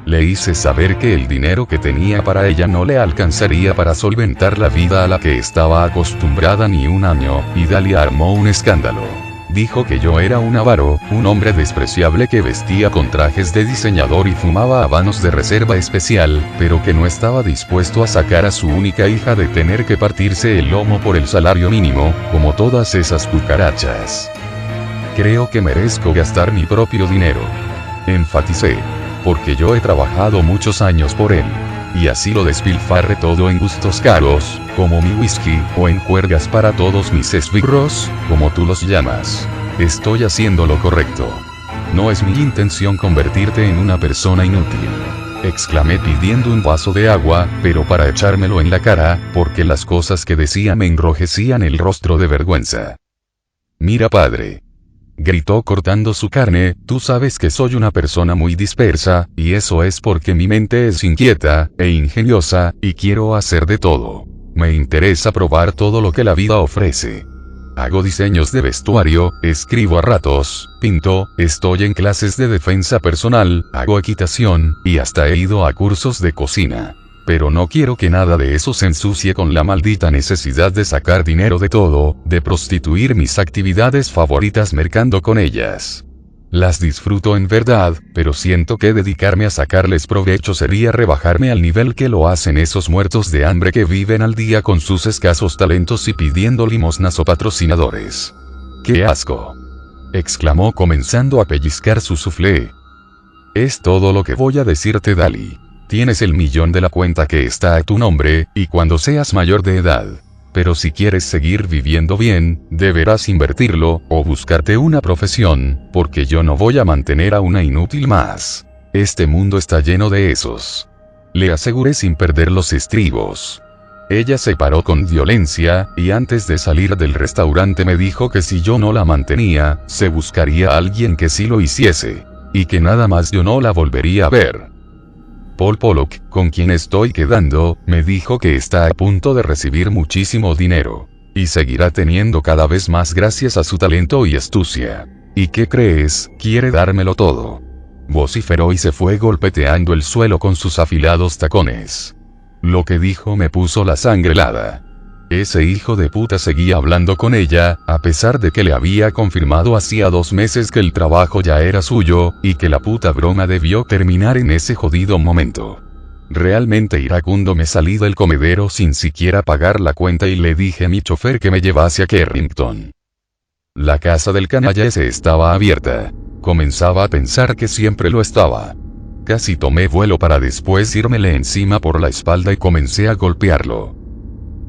Speaker 2: Le hice saber que el dinero que tenía para ella no le alcanzaría para solventar la vida a la que estaba acostumbrada ni un año, y Dalia armó un escándalo. Dijo que yo era un avaro, un hombre despreciable que vestía con trajes de diseñador y fumaba habanos de reserva especial, pero que no estaba dispuesto a sacar a su única hija de tener que partirse el lomo por el salario mínimo, como todas esas cucarachas. Creo que merezco gastar mi propio dinero. Enfaticé. Porque yo he trabajado muchos años por él. Y así lo despilfarré todo en gustos caros, como mi whisky, o en juergas para todos mis esbirros, como tú los llamas. Estoy haciendo lo correcto. No es mi intención convertirte en una persona inútil. Exclamé pidiendo un vaso de agua, pero para echármelo en la cara, porque las cosas que decía me enrojecían el rostro de vergüenza. Mira, padre. Gritó cortando su carne, tú sabes que soy una persona muy dispersa, y eso es porque mi mente es inquieta, e ingeniosa, y quiero hacer de todo. Me interesa probar todo lo que la vida ofrece. Hago diseños de vestuario, escribo a ratos, pinto, estoy en clases de defensa personal, hago equitación, y hasta he ido a cursos de cocina. Pero no quiero que nada de eso se ensucie con la maldita necesidad de sacar dinero de todo, de prostituir mis actividades favoritas mercando con ellas. Las disfruto en verdad, pero siento que dedicarme a sacarles provecho sería rebajarme al nivel que lo hacen esos muertos de hambre que viven al día con sus escasos talentos y pidiendo limosnas o patrocinadores. ¡Qué asco! Exclamó comenzando a pellizcar su soufflé. Es todo lo que voy a decirte, Dali. Tienes el millón de la cuenta que está a tu nombre, y cuando seas mayor de edad. Pero si quieres seguir viviendo bien, deberás invertirlo, o buscarte una profesión, porque yo no voy a mantener a una inútil más. Este mundo está lleno de esos. Le aseguré sin perder los estribos. Ella se paró con violencia, y antes de salir del restaurante me dijo que si yo no la mantenía, se buscaría a alguien que sí lo hiciese. Y que nada más yo no la volvería a ver. Paul Pollock, con quien estoy quedando, me dijo que está a punto de recibir muchísimo dinero. Y seguirá teniendo cada vez más gracias a su talento y astucia. ¿Y qué crees? Quiere dármelo todo. Vociferó y se fue golpeteando el suelo con sus afilados tacones. Lo que dijo me puso la sangre helada. Ese hijo de puta seguía hablando con ella, a pesar de que le había confirmado hacía 2 meses que el trabajo ya era suyo, y que la puta broma debió terminar en ese jodido momento. Realmente iracundo me salí del comedero sin siquiera pagar la cuenta y le dije a mi chofer que me llevase a Carrington. La casa del canalla ese estaba abierta. Comenzaba a pensar que siempre lo estaba. Casi tomé vuelo para después írmele encima por la espalda y comencé a golpearlo.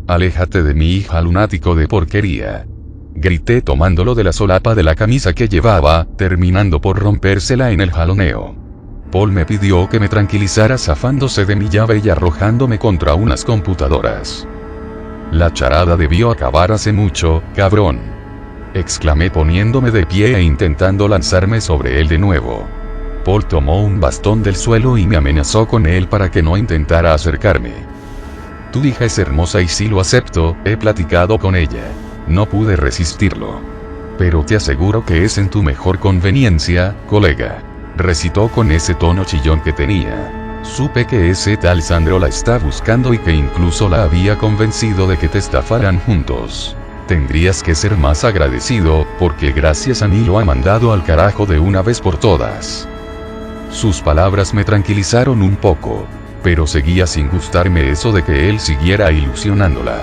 Speaker 2: «Aléjate de mi hija, lunático de porquería», grité tomándolo de la solapa de la camisa que llevaba, terminando por rompérsela en el jaloneo. Paul me pidió que me tranquilizara zafándose de mi llave y arrojándome contra unas computadoras. «La charada debió acabar hace mucho, cabrón», exclamé poniéndome de pie e intentando lanzarme sobre él de nuevo. Paul tomó un bastón del suelo y me amenazó con él para que no intentara acercarme. «Tu hija es hermosa y sí lo acepto, he platicado con ella. No pude resistirlo. Pero te aseguro que es en tu mejor conveniencia, colega», recitó con ese tono chillón que tenía. «Supe que ese tal Sandro la está buscando y que incluso la había convencido de que te estafaran juntos. Tendrías que ser más agradecido, porque gracias a mí lo ha mandado al carajo de una vez por todas». Sus palabras me tranquilizaron un poco. Pero seguía sin gustarme eso de que él siguiera ilusionándola.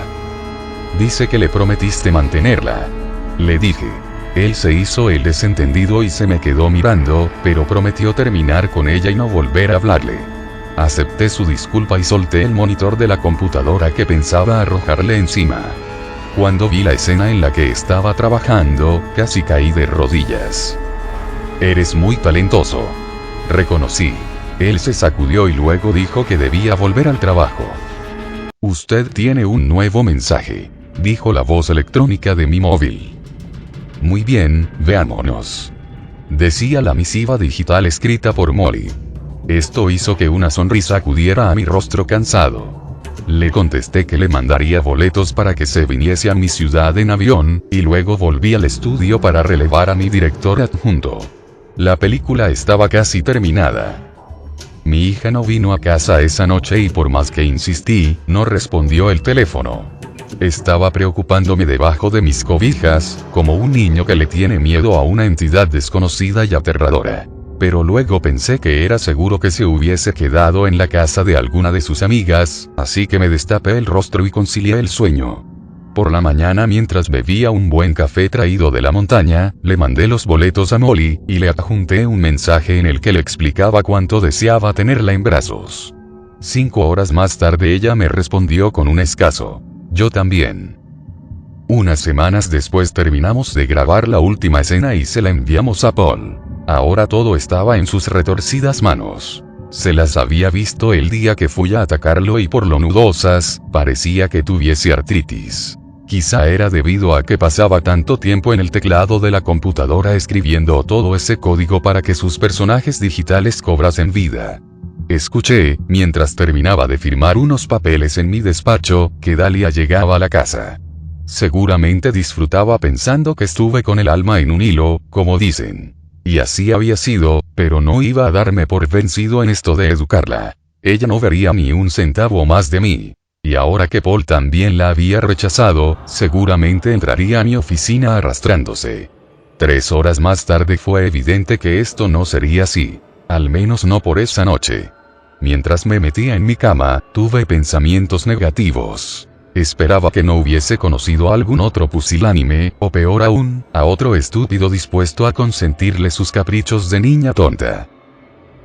Speaker 2: Dice que le prometiste mantenerla. Le dije. Él se hizo el desentendido y se me quedó mirando, pero prometió terminar con ella y no volver a hablarle. Acepté su disculpa y solté el monitor de la computadora que pensaba arrojarle encima. Cuando vi la escena en la que estaba trabajando, casi caí de rodillas. Eres muy talentoso. Reconocí. Él se sacudió y luego dijo que debía volver al trabajo. Usted tiene un nuevo mensaje, dijo la voz electrónica de mi móvil. Muy bien, veámonos. Decía la misiva digital escrita por Molly. Esto hizo que una sonrisa acudiera a mi rostro cansado. Le contesté que le mandaría boletos para que se viniese a mi ciudad en avión, y luego volví al estudio para relevar a mi director adjunto. La película estaba casi terminada. Mi hija no vino a casa esa noche y por más que insistí, no respondió el teléfono. Estaba preocupándome debajo de mis cobijas, como un niño que le tiene miedo a una entidad desconocida y aterradora. Pero luego pensé que era seguro que se hubiese quedado en la casa de alguna de sus amigas, así que me destapé el rostro y concilié el sueño. Por la mañana, mientras bebía un buen café traído de la montaña, le mandé los boletos a Molly, y le adjunté un mensaje en el que le explicaba cuánto deseaba tenerla en brazos. 5 horas más tarde ella me respondió con un escaso: yo también. Unas semanas después terminamos de grabar la última escena y se la enviamos a Paul. Ahora todo estaba en sus retorcidas manos. Se las había visto el día que fui a atacarlo y por lo nudosas, parecía que tuviese artritis. Quizá era debido a que pasaba tanto tiempo en el teclado de la computadora escribiendo todo ese código para que sus personajes digitales cobrasen vida. Escuché, mientras terminaba de firmar unos papeles en mi despacho, que Dahlia llegaba a la casa. Seguramente disfrutaba pensando que estuve con el alma en un hilo, como dicen. Y así había sido, pero no iba a darme por vencido en esto de educarla. Ella no vería ni un centavo más de mí. Y ahora que Paul también la había rechazado, seguramente entraría a mi oficina arrastrándose. 3 horas más tarde fue evidente que esto no sería así. Al menos no por esa noche. Mientras me metía en mi cama, tuve pensamientos negativos. Esperaba que no hubiese conocido a algún otro pusilánime, o peor aún, a otro estúpido dispuesto a consentirle sus caprichos de niña tonta.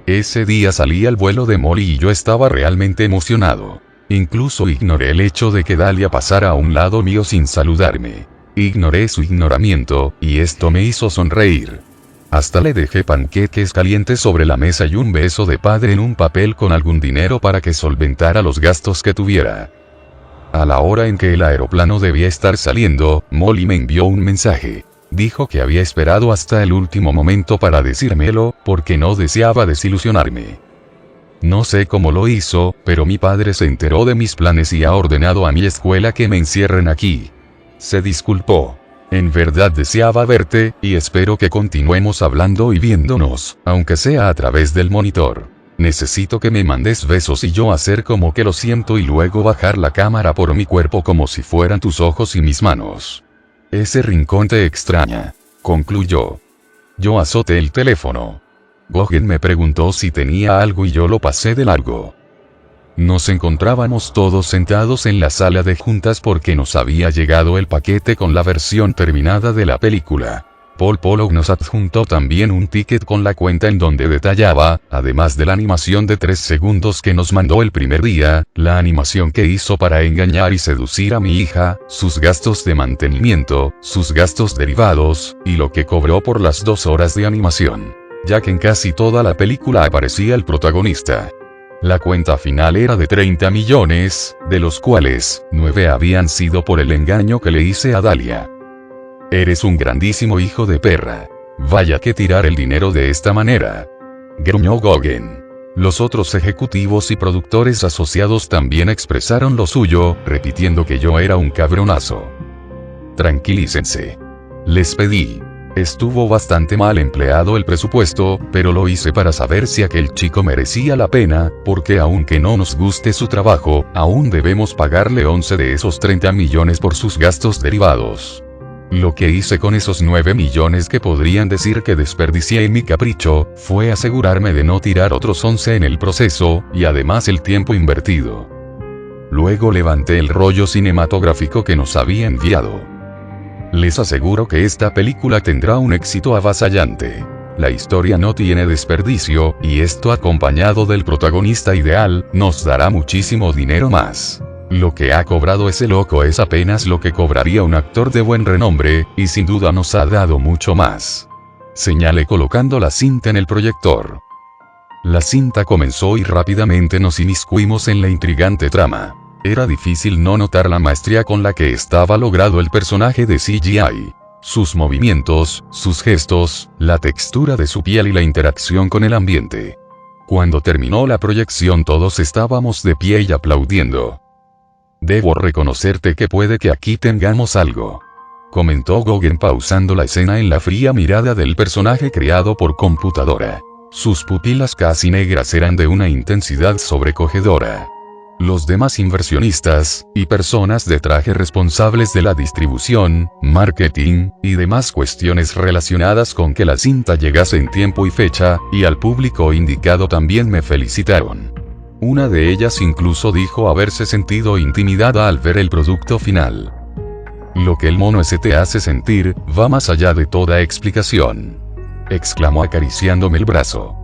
Speaker 2: Ese día salí al vuelo de Molly y yo estaba realmente emocionado. Incluso ignoré el hecho de que Dahlia pasara a un lado mío sin saludarme. Ignoré su ignoramiento, y esto me hizo sonreír. Hasta le dejé panqueques calientes sobre la mesa y un beso de padre en un papel con algún dinero para que solventara los gastos que tuviera. A la hora en que el aeroplano debía estar saliendo, Molly me envió un mensaje. Dijo que había esperado hasta el último momento para decírmelo, porque no deseaba desilusionarme. No sé cómo lo hizo, pero mi padre se enteró de mis planes y ha ordenado a mi escuela que me encierren aquí. Se disculpó. En verdad deseaba verte, y espero que continuemos hablando y viéndonos, aunque sea a través del monitor. Necesito que me mandes besos y yo hacer como que lo siento y luego bajar la cámara por mi cuerpo como si fueran tus ojos y mis manos. Ese rincón te extraña, concluyó. Yo azoté el teléfono. Gauguin me preguntó si tenía algo y yo lo pasé de largo. Nos encontrábamos todos sentados en la sala de juntas porque nos había llegado el paquete con la versión terminada de la película. Paul Pollock nos adjuntó también un ticket con la cuenta en donde detallaba, además de la animación de 3 segundos que nos mandó el primer día, la animación que hizo para engañar y seducir a mi hija, sus gastos de mantenimiento, sus gastos derivados, y lo que cobró por las 2 horas de animación, ya que en casi toda la película aparecía el protagonista. La cuenta final era de 30 millones, de los cuales, 9 habían sido por el engaño que le hice a Dahlia. Eres un grandísimo hijo de perra. Vaya que tirar el dinero de esta manera, gruñó Gauguin. Los otros ejecutivos y productores asociados también expresaron lo suyo, repitiendo que yo era un cabronazo. Tranquilícense, les pedí. Estuvo bastante mal empleado el presupuesto, pero lo hice para saber si aquel chico merecía la pena, porque aunque no nos guste su trabajo, aún debemos pagarle 11 de esos 30 millones por sus gastos derivados. Lo que hice con esos 9 millones que podrían decir que desperdicié en mi capricho, fue asegurarme de no tirar otros 11 en el proceso, y además el tiempo invertido. Luego levanté el rollo cinematográfico que nos había enviado. Les aseguro que esta película tendrá un éxito avasallante. La historia no tiene desperdicio, y esto acompañado del protagonista ideal, nos dará muchísimo dinero más. Lo que ha cobrado ese loco es apenas lo que cobraría un actor de buen renombre, y sin duda nos ha dado mucho más. Señalé colocando la cinta en el proyector. La cinta comenzó y rápidamente nos inmiscuimos en la intrigante trama. Era difícil no notar la maestría con la que estaba logrado el personaje de CGI. Sus movimientos, sus gestos, la textura de su piel y la interacción con el ambiente. Cuando terminó la proyección todos estábamos de pie y aplaudiendo. Debo reconocerte que puede que aquí tengamos algo, comentó Gogen pausando la escena en la fría mirada del personaje creado por computadora. Sus pupilas casi negras eran de una intensidad sobrecogedora. Los demás inversionistas, y personas de traje responsables de la distribución, marketing, y demás cuestiones relacionadas con que la cinta llegase en tiempo y fecha, y al público indicado también me felicitaron. Una de ellas incluso dijo haberse sentido intimidada al ver el producto final. Lo que el mono ese te hace sentir, va más allá de toda explicación, exclamó acariciándome el brazo.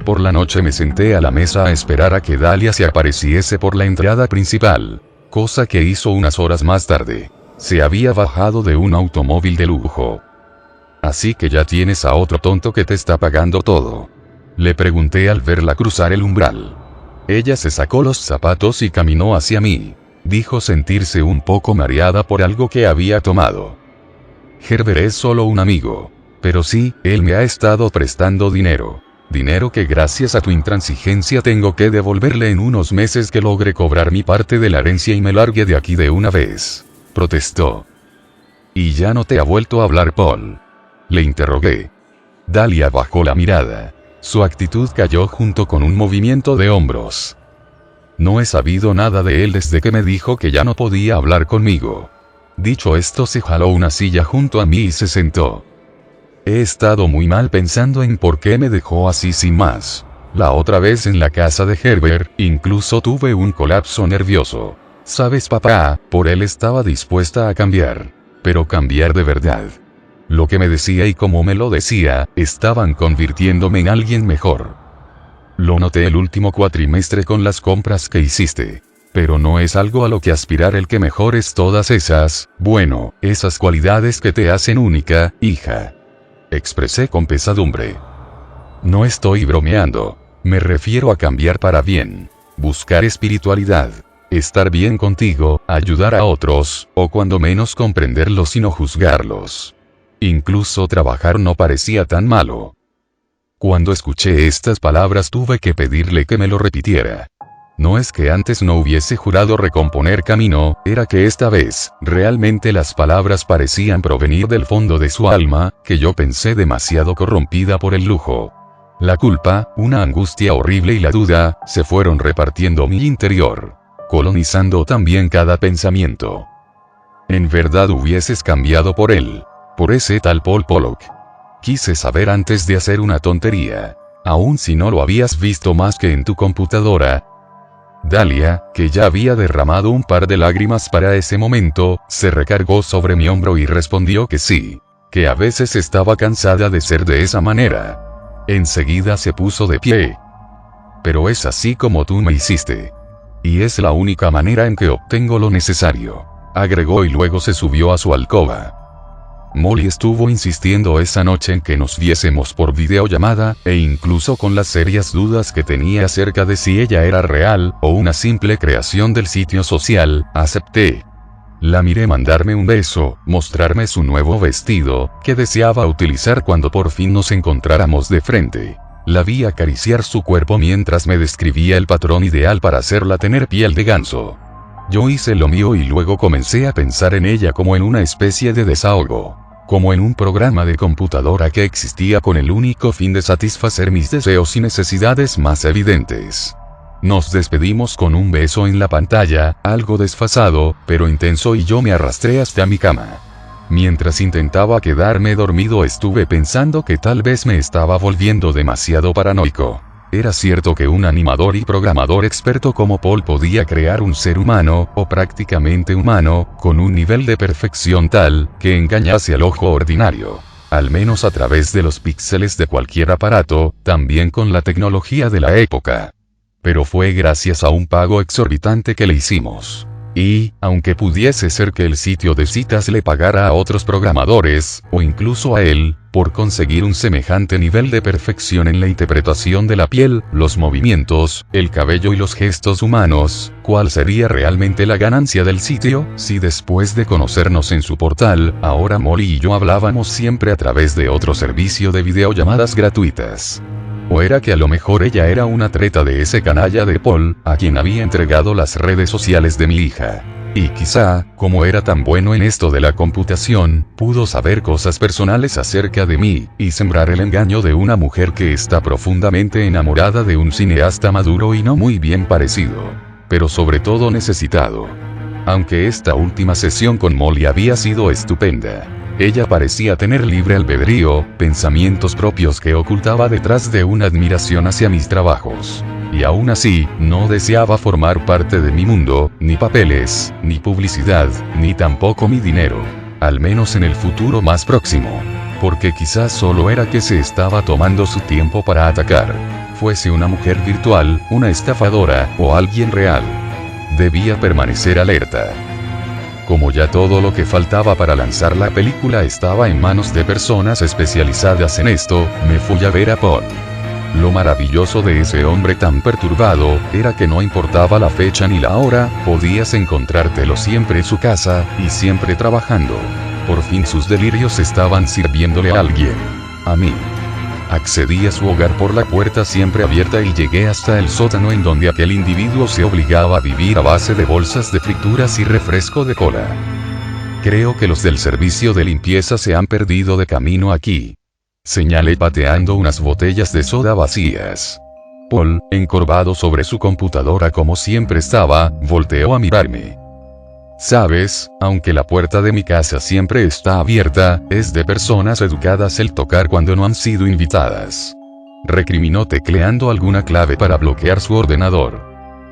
Speaker 2: Por la noche me senté a la mesa a esperar a que Dalia se apareciese por la entrada principal, cosa que hizo unas horas más tarde. Se había bajado de un automóvil de lujo. «Así que ya tienes a otro tonto que te está pagando todo», le pregunté al verla cruzar el umbral. Ella se sacó los zapatos y caminó hacia mí. Dijo sentirse un poco mareada por algo que había tomado. «Herbert es solo un amigo. Pero sí, él me ha estado prestando dinero. Dinero que gracias a tu intransigencia tengo que devolverle en unos meses que logre cobrar mi parte de la herencia y me largue de aquí de una vez», protestó. «¿Y ya no te ha vuelto a hablar Paul?», le interrogué. Dalia bajó la mirada. Su actitud cayó junto con un movimiento de hombros. «No he sabido nada de él desde que me dijo que ya no podía hablar conmigo». Dicho esto se jaló una silla junto a mí y se sentó. «He estado muy mal pensando en por qué me dejó así sin más. La otra vez en la casa de Herbert, incluso tuve un colapso nervioso. Sabes papá, por él estaba dispuesta a cambiar. Pero cambiar de verdad. Lo que me decía y cómo me lo decía, estaban convirtiéndome en alguien mejor. Lo noté el último cuatrimestre con las compras que hiciste. Pero no es algo a lo que aspirar el que mejores todas esas, bueno, esas cualidades que te hacen única, hija», expresé con pesadumbre. «No estoy bromeando. Me refiero a cambiar para bien. Buscar espiritualidad. Estar bien contigo, ayudar a otros, o cuando menos comprenderlos y no juzgarlos. Incluso trabajar no parecía tan malo». Cuando escuché estas palabras tuve que pedirle que me lo repitiera. No es que antes no hubiese jurado recomponer camino, era que esta vez, realmente las palabras parecían provenir del fondo de su alma, que yo pensé demasiado corrompida por el lujo. La culpa, una angustia horrible y la duda, se fueron repartiendo mi interior, colonizando también cada pensamiento. «¿En verdad hubieses cambiado por él? Por ese tal Paul Pollock?» Quise saber antes de hacer una tontería. «Aun si no lo habías visto más que en tu computadora». Dalia, que ya había derramado un par de lágrimas para ese momento, se recargó sobre mi hombro y respondió que sí, que a veces estaba cansada de ser de esa manera. Enseguida se puso de pie. «Pero es así como tú me hiciste. Y es la única manera en que obtengo lo necesario», agregó y luego se subió a su alcoba. Molly estuvo insistiendo esa noche en que nos viésemos por videollamada, e incluso con las serias dudas que tenía acerca de si ella era real, o una simple creación del sitio social, acepté. La miré mandarme un beso, mostrarme su nuevo vestido, que deseaba utilizar cuando por fin nos encontráramos de frente. La vi acariciar su cuerpo mientras me describía el patrón ideal para hacerla tener piel de ganso. Yo hice lo mío y luego comencé a pensar en ella como en una especie de desahogo. Como en un programa de computadora que existía con el único fin de satisfacer mis deseos y necesidades más evidentes. Nos despedimos con un beso en la pantalla, algo desfasado, pero intenso, y yo me arrastré hasta mi cama. Mientras intentaba quedarme dormido estuve pensando que tal vez me estaba volviendo demasiado paranoico. Era cierto que un animador y programador experto como Paul podía crear un ser humano, o prácticamente humano, con un nivel de perfección tal, que engañase al ojo ordinario. Al menos a través de los píxeles de cualquier aparato, también con la tecnología de la época. Pero fue gracias a un pago exorbitante que le hicimos. Y, aunque pudiese ser que el sitio de citas le pagara a otros programadores, o incluso a él, por conseguir un semejante nivel de perfección en la interpretación de la piel, los movimientos, el cabello y los gestos humanos, ¿cuál sería realmente la ganancia del sitio, si después de conocernos en su portal, ahora Molly y yo hablábamos siempre a través de otro servicio de videollamadas gratuitas? ¿O era que a lo mejor ella era una treta de ese canalla de Paul, a quien había entregado las redes sociales de mi hija? Y quizá, como era tan bueno en esto de la computación, pudo saber cosas personales acerca de mí, y sembrar el engaño de una mujer que está profundamente enamorada de un cineasta maduro y no muy bien parecido. Pero sobre todo necesitado. Aunque esta última sesión con Molly había sido estupenda. Ella parecía tener libre albedrío, pensamientos propios que ocultaba detrás de una admiración hacia mis trabajos. Y aún así, no deseaba formar parte de mi mundo, ni papeles, ni publicidad, ni tampoco mi dinero. Al menos en el futuro más próximo. Porque quizás solo era que se estaba tomando su tiempo para atacar. Fuese una mujer virtual, una estafadora, o alguien real. Debía permanecer alerta. Como ya todo lo que faltaba para lanzar la película estaba en manos de personas especializadas en esto, me fui a ver a Paul. Lo maravilloso de ese hombre tan perturbado, era que no importaba la fecha ni la hora, podías encontrártelo siempre en su casa, y siempre trabajando. Por fin sus delirios estaban sirviéndole a alguien. A mí. Accedí a su hogar por la puerta siempre abierta y llegué hasta el sótano en donde aquel individuo se obligaba a vivir a base de bolsas de frituras y refresco de cola. Creo que los del servicio de limpieza se han perdido de camino aquí. Señalé pateando unas botellas de soda vacías. Paul, encorvado sobre su computadora como siempre estaba, volteó a mirarme. Sabes, aunque la puerta de mi casa siempre está abierta, es de personas educadas el tocar cuando no han sido invitadas. Recriminó tecleando alguna clave para bloquear su ordenador.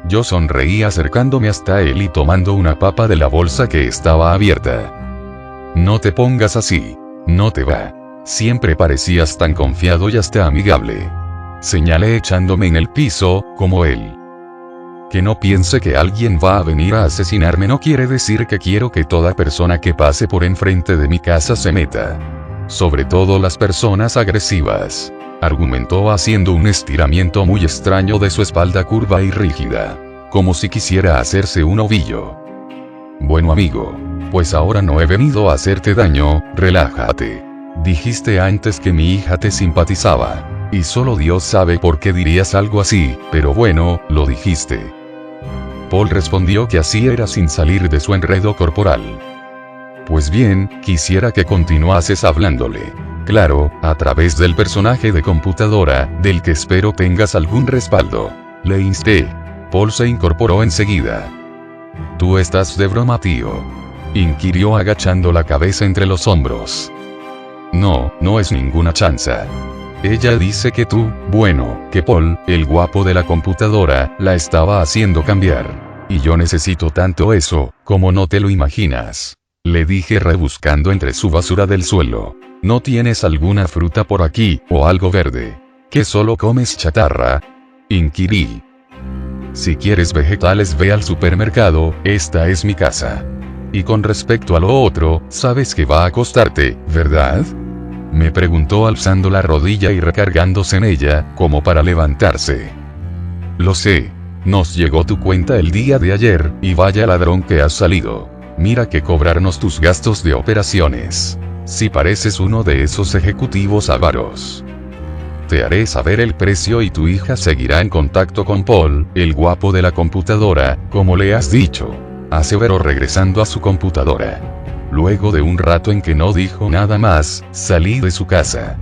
Speaker 2: Yo sonreí acercándome hasta él y tomando una papa de la bolsa que estaba abierta. No te pongas así. No te va. Siempre parecías tan confiado y hasta amigable. Señalé echándome en el piso, como él. Que no piense que alguien va a venir a asesinarme no quiere decir que quiero que toda persona que pase por enfrente de mi casa se meta. Sobre todo las personas agresivas. Argumentó haciendo un estiramiento muy extraño de su espalda curva y rígida. Como si quisiera hacerse un ovillo. Bueno amigo. Pues ahora no he venido a hacerte daño, relájate. Dijiste antes que mi hija te simpatizaba. Y solo Dios sabe por qué dirías algo así, pero bueno, lo dijiste. Paul respondió que así era sin salir de su enredo corporal. Pues bien, quisiera que continuases hablándole. Claro, a través del personaje de computadora, del que espero tengas algún respaldo. Le insté. Paul se incorporó enseguida. ¿Tú estás de broma, tío? Inquirió agachando la cabeza entre los hombros. No, no es ninguna chanza. Ella dice que tú, bueno, que Paul, el guapo de la computadora, la estaba haciendo cambiar. Y yo necesito tanto eso, como no te lo imaginas. Le dije rebuscando entre su basura del suelo. ¿No tienes alguna fruta por aquí, o algo verde? ¿Que solo comes chatarra? Inquirí. Si quieres vegetales ve al supermercado, esta es mi casa. Y con respecto a lo otro, sabes que va a costarte, ¿verdad? Me preguntó alzando la rodilla y recargándose en ella, como para levantarse. Lo sé. Nos llegó tu cuenta el día de ayer, y vaya ladrón que has salido. Mira que cobrarnos tus gastos de operaciones. Si pareces uno de esos ejecutivos avaros. Te haré saber el precio y tu hija seguirá en contacto con Paul, el guapo de la computadora, como le has dicho. aseveró regresando a su computadora. Luego de un rato en que no dijo nada más, salí de su casa.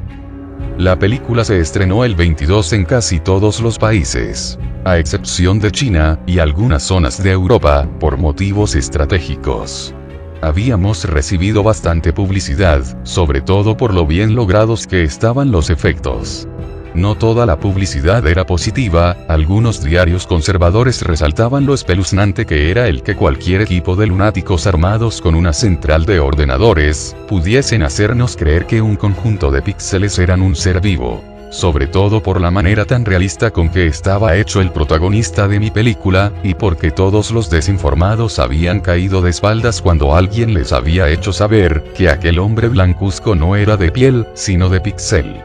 Speaker 2: La película se estrenó el 22 en casi todos los países, a excepción de China y algunas zonas de Europa, por motivos estratégicos. Habíamos recibido bastante publicidad, sobre todo por lo bien logrados que estaban los efectos. No toda la publicidad era positiva, algunos diarios conservadores resaltaban lo espeluznante que era el que cualquier equipo de lunáticos armados con una central de ordenadores, pudiesen hacernos creer que un conjunto de píxeles eran un ser vivo. Sobre todo por la manera tan realista con que estaba hecho el protagonista de mi película, y porque todos los desinformados habían caído de espaldas cuando alguien les había hecho saber que aquel hombre blancuzco no era de piel, sino de píxel.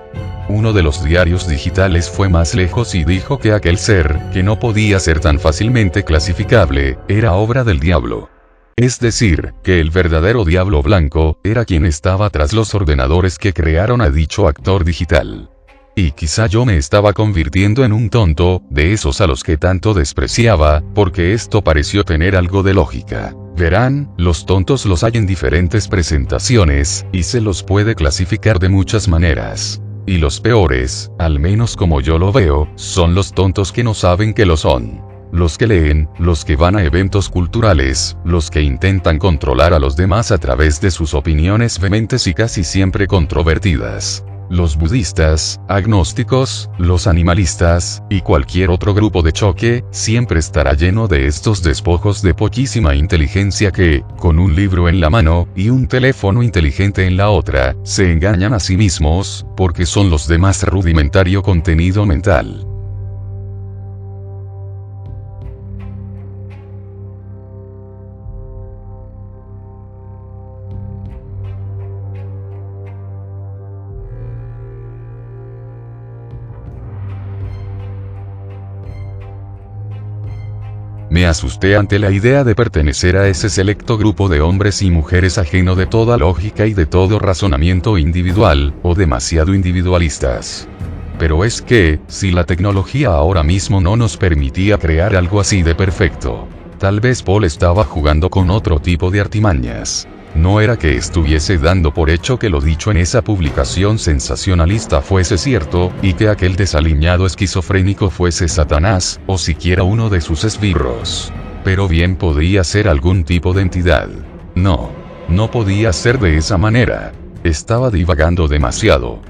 Speaker 2: Uno de los diarios digitales fue más lejos y dijo que aquel ser, que no podía ser tan fácilmente clasificable, era obra del diablo. Es decir, que el verdadero diablo blanco, era quien estaba tras los ordenadores que crearon a dicho actor digital. Y quizá yo me estaba convirtiendo en un tonto, de esos a los que tanto despreciaba, porque esto pareció tener algo de lógica. Verán, los tontos los hay en diferentes presentaciones, y se los puede clasificar de muchas maneras. Y los peores, al menos como yo lo veo, son los tontos que no saben que lo son. Los que leen, los que van a eventos culturales, los que intentan controlar a los demás a través de sus opiniones vehementes y casi siempre controvertidas. Los budistas, agnósticos, los animalistas, y cualquier otro grupo de choque, siempre estará lleno de estos despojos de poquísima inteligencia que, con un libro en la mano, y un teléfono inteligente en la otra, se engañan a sí mismos, porque son los de más rudimentario contenido mental. Me asusté ante la idea de pertenecer a ese selecto grupo de hombres y mujeres ajeno de toda lógica y de todo razonamiento individual, o demasiado individualistas. Pero es que, si la tecnología ahora mismo no nos permitía crear algo así de perfecto, tal vez Paul estaba jugando con otro tipo de artimañas. No era que estuviese dando por hecho que lo dicho en esa publicación sensacionalista fuese cierto, y que aquel desaliñado esquizofrénico fuese Satanás, o siquiera uno de sus esbirros. Pero bien podía ser algún tipo de entidad. No podía ser de esa manera. Estaba divagando demasiado.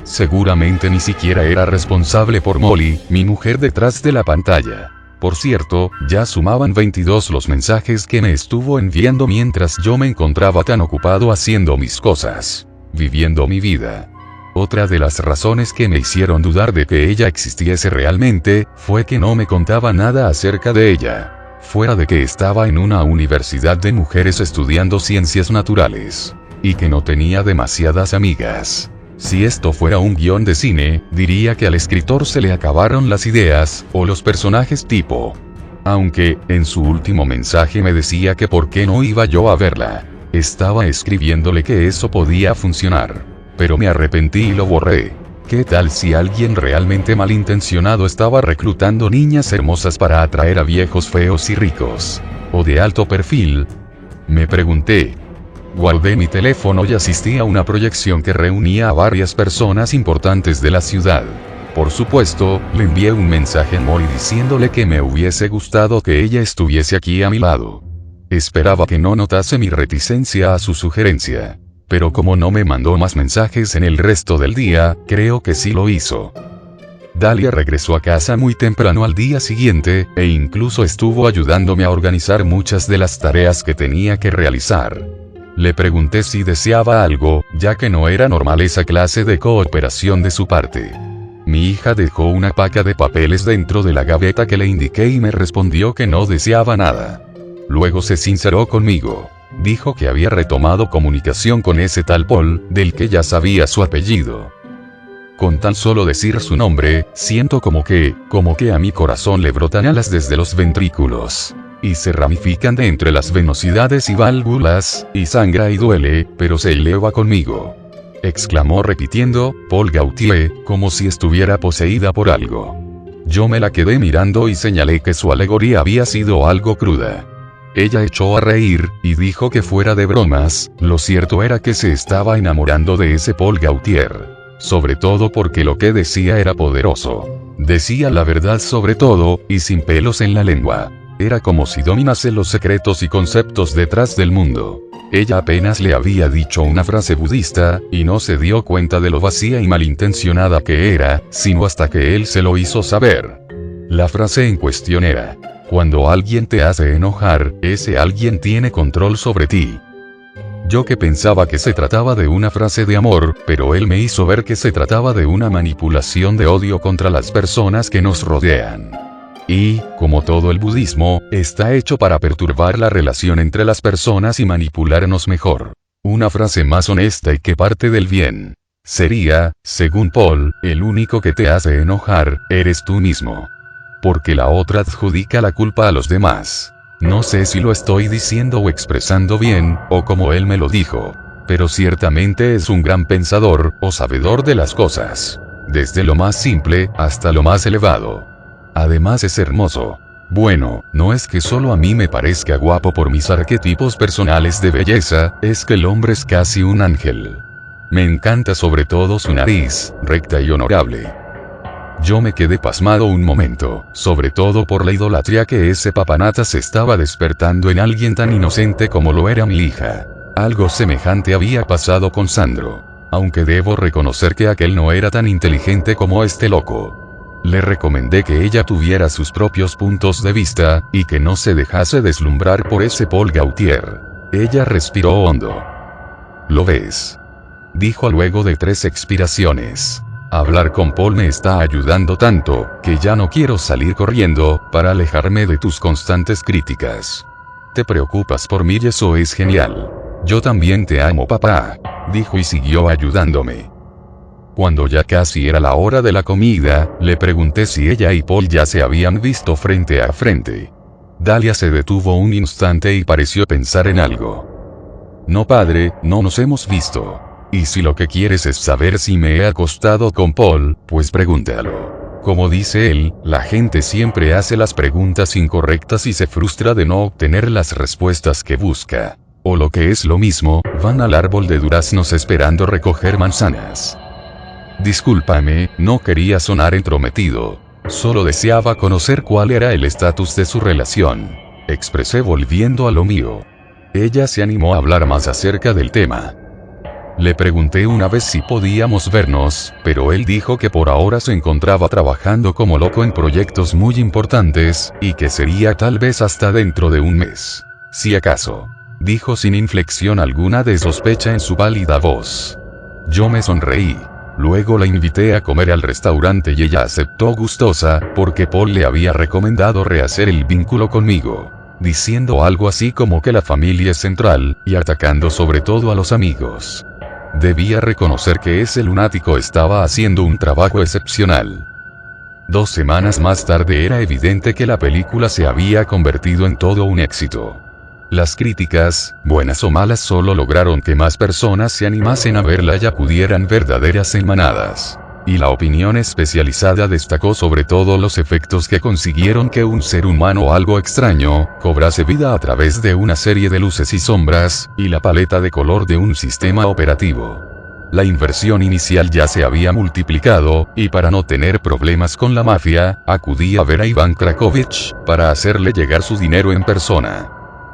Speaker 2: Seguramente ni siquiera era responsable por Molly, mi mujer detrás de la pantalla. Por cierto, ya sumaban 22 los mensajes que me estuvo enviando mientras yo me encontraba tan ocupado haciendo mis cosas, viviendo mi vida. Otra de las razones que me hicieron dudar de que ella existiese realmente, fue que no me contaba nada acerca de ella. Fuera de que estaba en una universidad de mujeres estudiando ciencias naturales. Y que no tenía demasiadas amigas. Si esto fuera un guión de cine, diría que al escritor se le acabaron las ideas, o los personajes tipo. Aunque, en su último mensaje me decía que por qué no iba yo a verla. Estaba escribiéndole que eso podía funcionar. Pero me arrepentí y lo borré. ¿Qué tal si alguien realmente malintencionado estaba reclutando niñas hermosas para atraer a viejos feos y ricos? ¿O de alto perfil? Me pregunté. Guardé mi teléfono y asistí a una proyección que reunía a varias personas importantes de la ciudad. Por supuesto, le envié un mensaje a Molly diciéndole que me hubiese gustado que ella estuviese aquí a mi lado. Esperaba que no notase mi reticencia a su sugerencia. Pero como no me mandó más mensajes en el resto del día, creo que sí lo hizo. Dalia regresó a casa muy temprano al día siguiente, e incluso estuvo ayudándome a organizar muchas de las tareas que tenía que realizar. Le pregunté si deseaba algo, ya que no era normal esa clase de cooperación de su parte. Mi hija dejó una paca de papeles dentro de la gaveta que le indiqué y me respondió que no deseaba nada. Luego se sinceró conmigo. Dijo que había retomado comunicación con ese tal Paul, del que ya sabía su apellido. Con tan solo decir su nombre, siento como que a mi corazón le brotan alas desde los ventrículos. Y se ramifican de entre las venosidades y válvulas, y sangra y duele, pero se eleva conmigo. Exclamó repitiendo, Paul Gautier, como si estuviera poseída por algo. Yo me la quedé mirando y señalé que su alegoría había sido algo cruda. Ella echó a reír, y dijo que fuera de bromas, lo cierto era que se estaba enamorando de ese Paul Gaultier. Sobre todo porque lo que decía era poderoso. Decía la verdad sobre todo, y sin pelos en la lengua. Era como si dominase los secretos y conceptos detrás del mundo. Ella apenas le había dicho una frase budista, y no se dio cuenta de lo vacía y malintencionada que era, sino hasta que él se lo hizo saber. La frase en cuestión era: cuando alguien te hace enojar, ese alguien tiene control sobre ti. Yo que pensaba que se trataba de una frase de amor, pero él me hizo ver que se trataba de una manipulación de odio contra las personas que nos rodean. Y, como todo el budismo, está hecho para perturbar la relación entre las personas y manipularnos mejor. Una frase más honesta y que parte del bien sería, según Paul, el único que te hace enojar, eres tú mismo. Porque la otra adjudica la culpa a los demás. No sé si lo estoy diciendo o expresando bien, o como él me lo dijo. Pero ciertamente es un gran pensador, o sabedor de las cosas. Desde lo más simple, hasta lo más elevado. Además es hermoso. Bueno, no es que solo a mí me parezca guapo por mis arquetipos personales de belleza, es que el hombre es casi un ángel. Me encanta sobre todo su nariz, recta y honorable. Yo me quedé pasmado un momento, sobre todo por la idolatría que ese papanatas estaba despertando en alguien tan inocente como lo era mi hija. Algo semejante había pasado con Sandro. Aunque debo reconocer que aquel no era tan inteligente como este loco. Le recomendé que ella tuviera sus propios puntos de vista, y que no se dejase deslumbrar por ese Paul Gaultier. Ella respiró hondo. ¿Lo ves?, dijo luego de 3 expiraciones. Hablar con Paul me está ayudando tanto, que ya no quiero salir corriendo, para alejarme de tus constantes críticas. Te preocupas por mí y eso es genial. Yo también te amo, papá, dijo y siguió ayudándome. Cuando ya casi era la hora de la comida, le pregunté si ella y Paul ya se habían visto frente a frente. Dalia se detuvo un instante y pareció pensar en algo. No, padre, no nos hemos visto. Y si lo que quieres es saber si me he acostado con Paul, pues pregúntalo. Como dice él, la gente siempre hace las preguntas incorrectas y se frustra de no obtener las respuestas que busca. O lo que es lo mismo, van al árbol de duraznos esperando recoger manzanas. Discúlpame, no quería sonar entrometido. Solo deseaba conocer cuál era el estatus de su relación. Expresé volviendo a lo mío. Ella se animó a hablar más acerca del tema. Le pregunté una vez si podíamos vernos, pero él dijo que por ahora se encontraba trabajando como loco en proyectos muy importantes, y que sería tal vez hasta dentro de un mes. Si acaso. Dijo sin inflexión alguna de sospecha en su pálida voz. Yo me sonreí. Luego la invité a comer al restaurante y ella aceptó gustosa, porque Paul le había recomendado rehacer el vínculo conmigo. Diciendo algo así como que la familia es central, y atacando sobre todo a los amigos. Debía reconocer que ese lunático estaba haciendo un trabajo excepcional. 2 semanas más tarde era evidente que la película se había convertido en todo un éxito. Las críticas, buenas o malas, solo lograron que más personas se animasen a verla y acudieran verdaderas en manadas. Y la opinión especializada destacó sobre todo los efectos que consiguieron que un ser humano algo extraño, cobrase vida a través de una serie de luces y sombras, y la paleta de color de un sistema operativo. La inversión inicial ya se había multiplicado, y para no tener problemas con la mafia, acudí a ver a Iván Krakovich, para hacerle llegar su dinero en persona.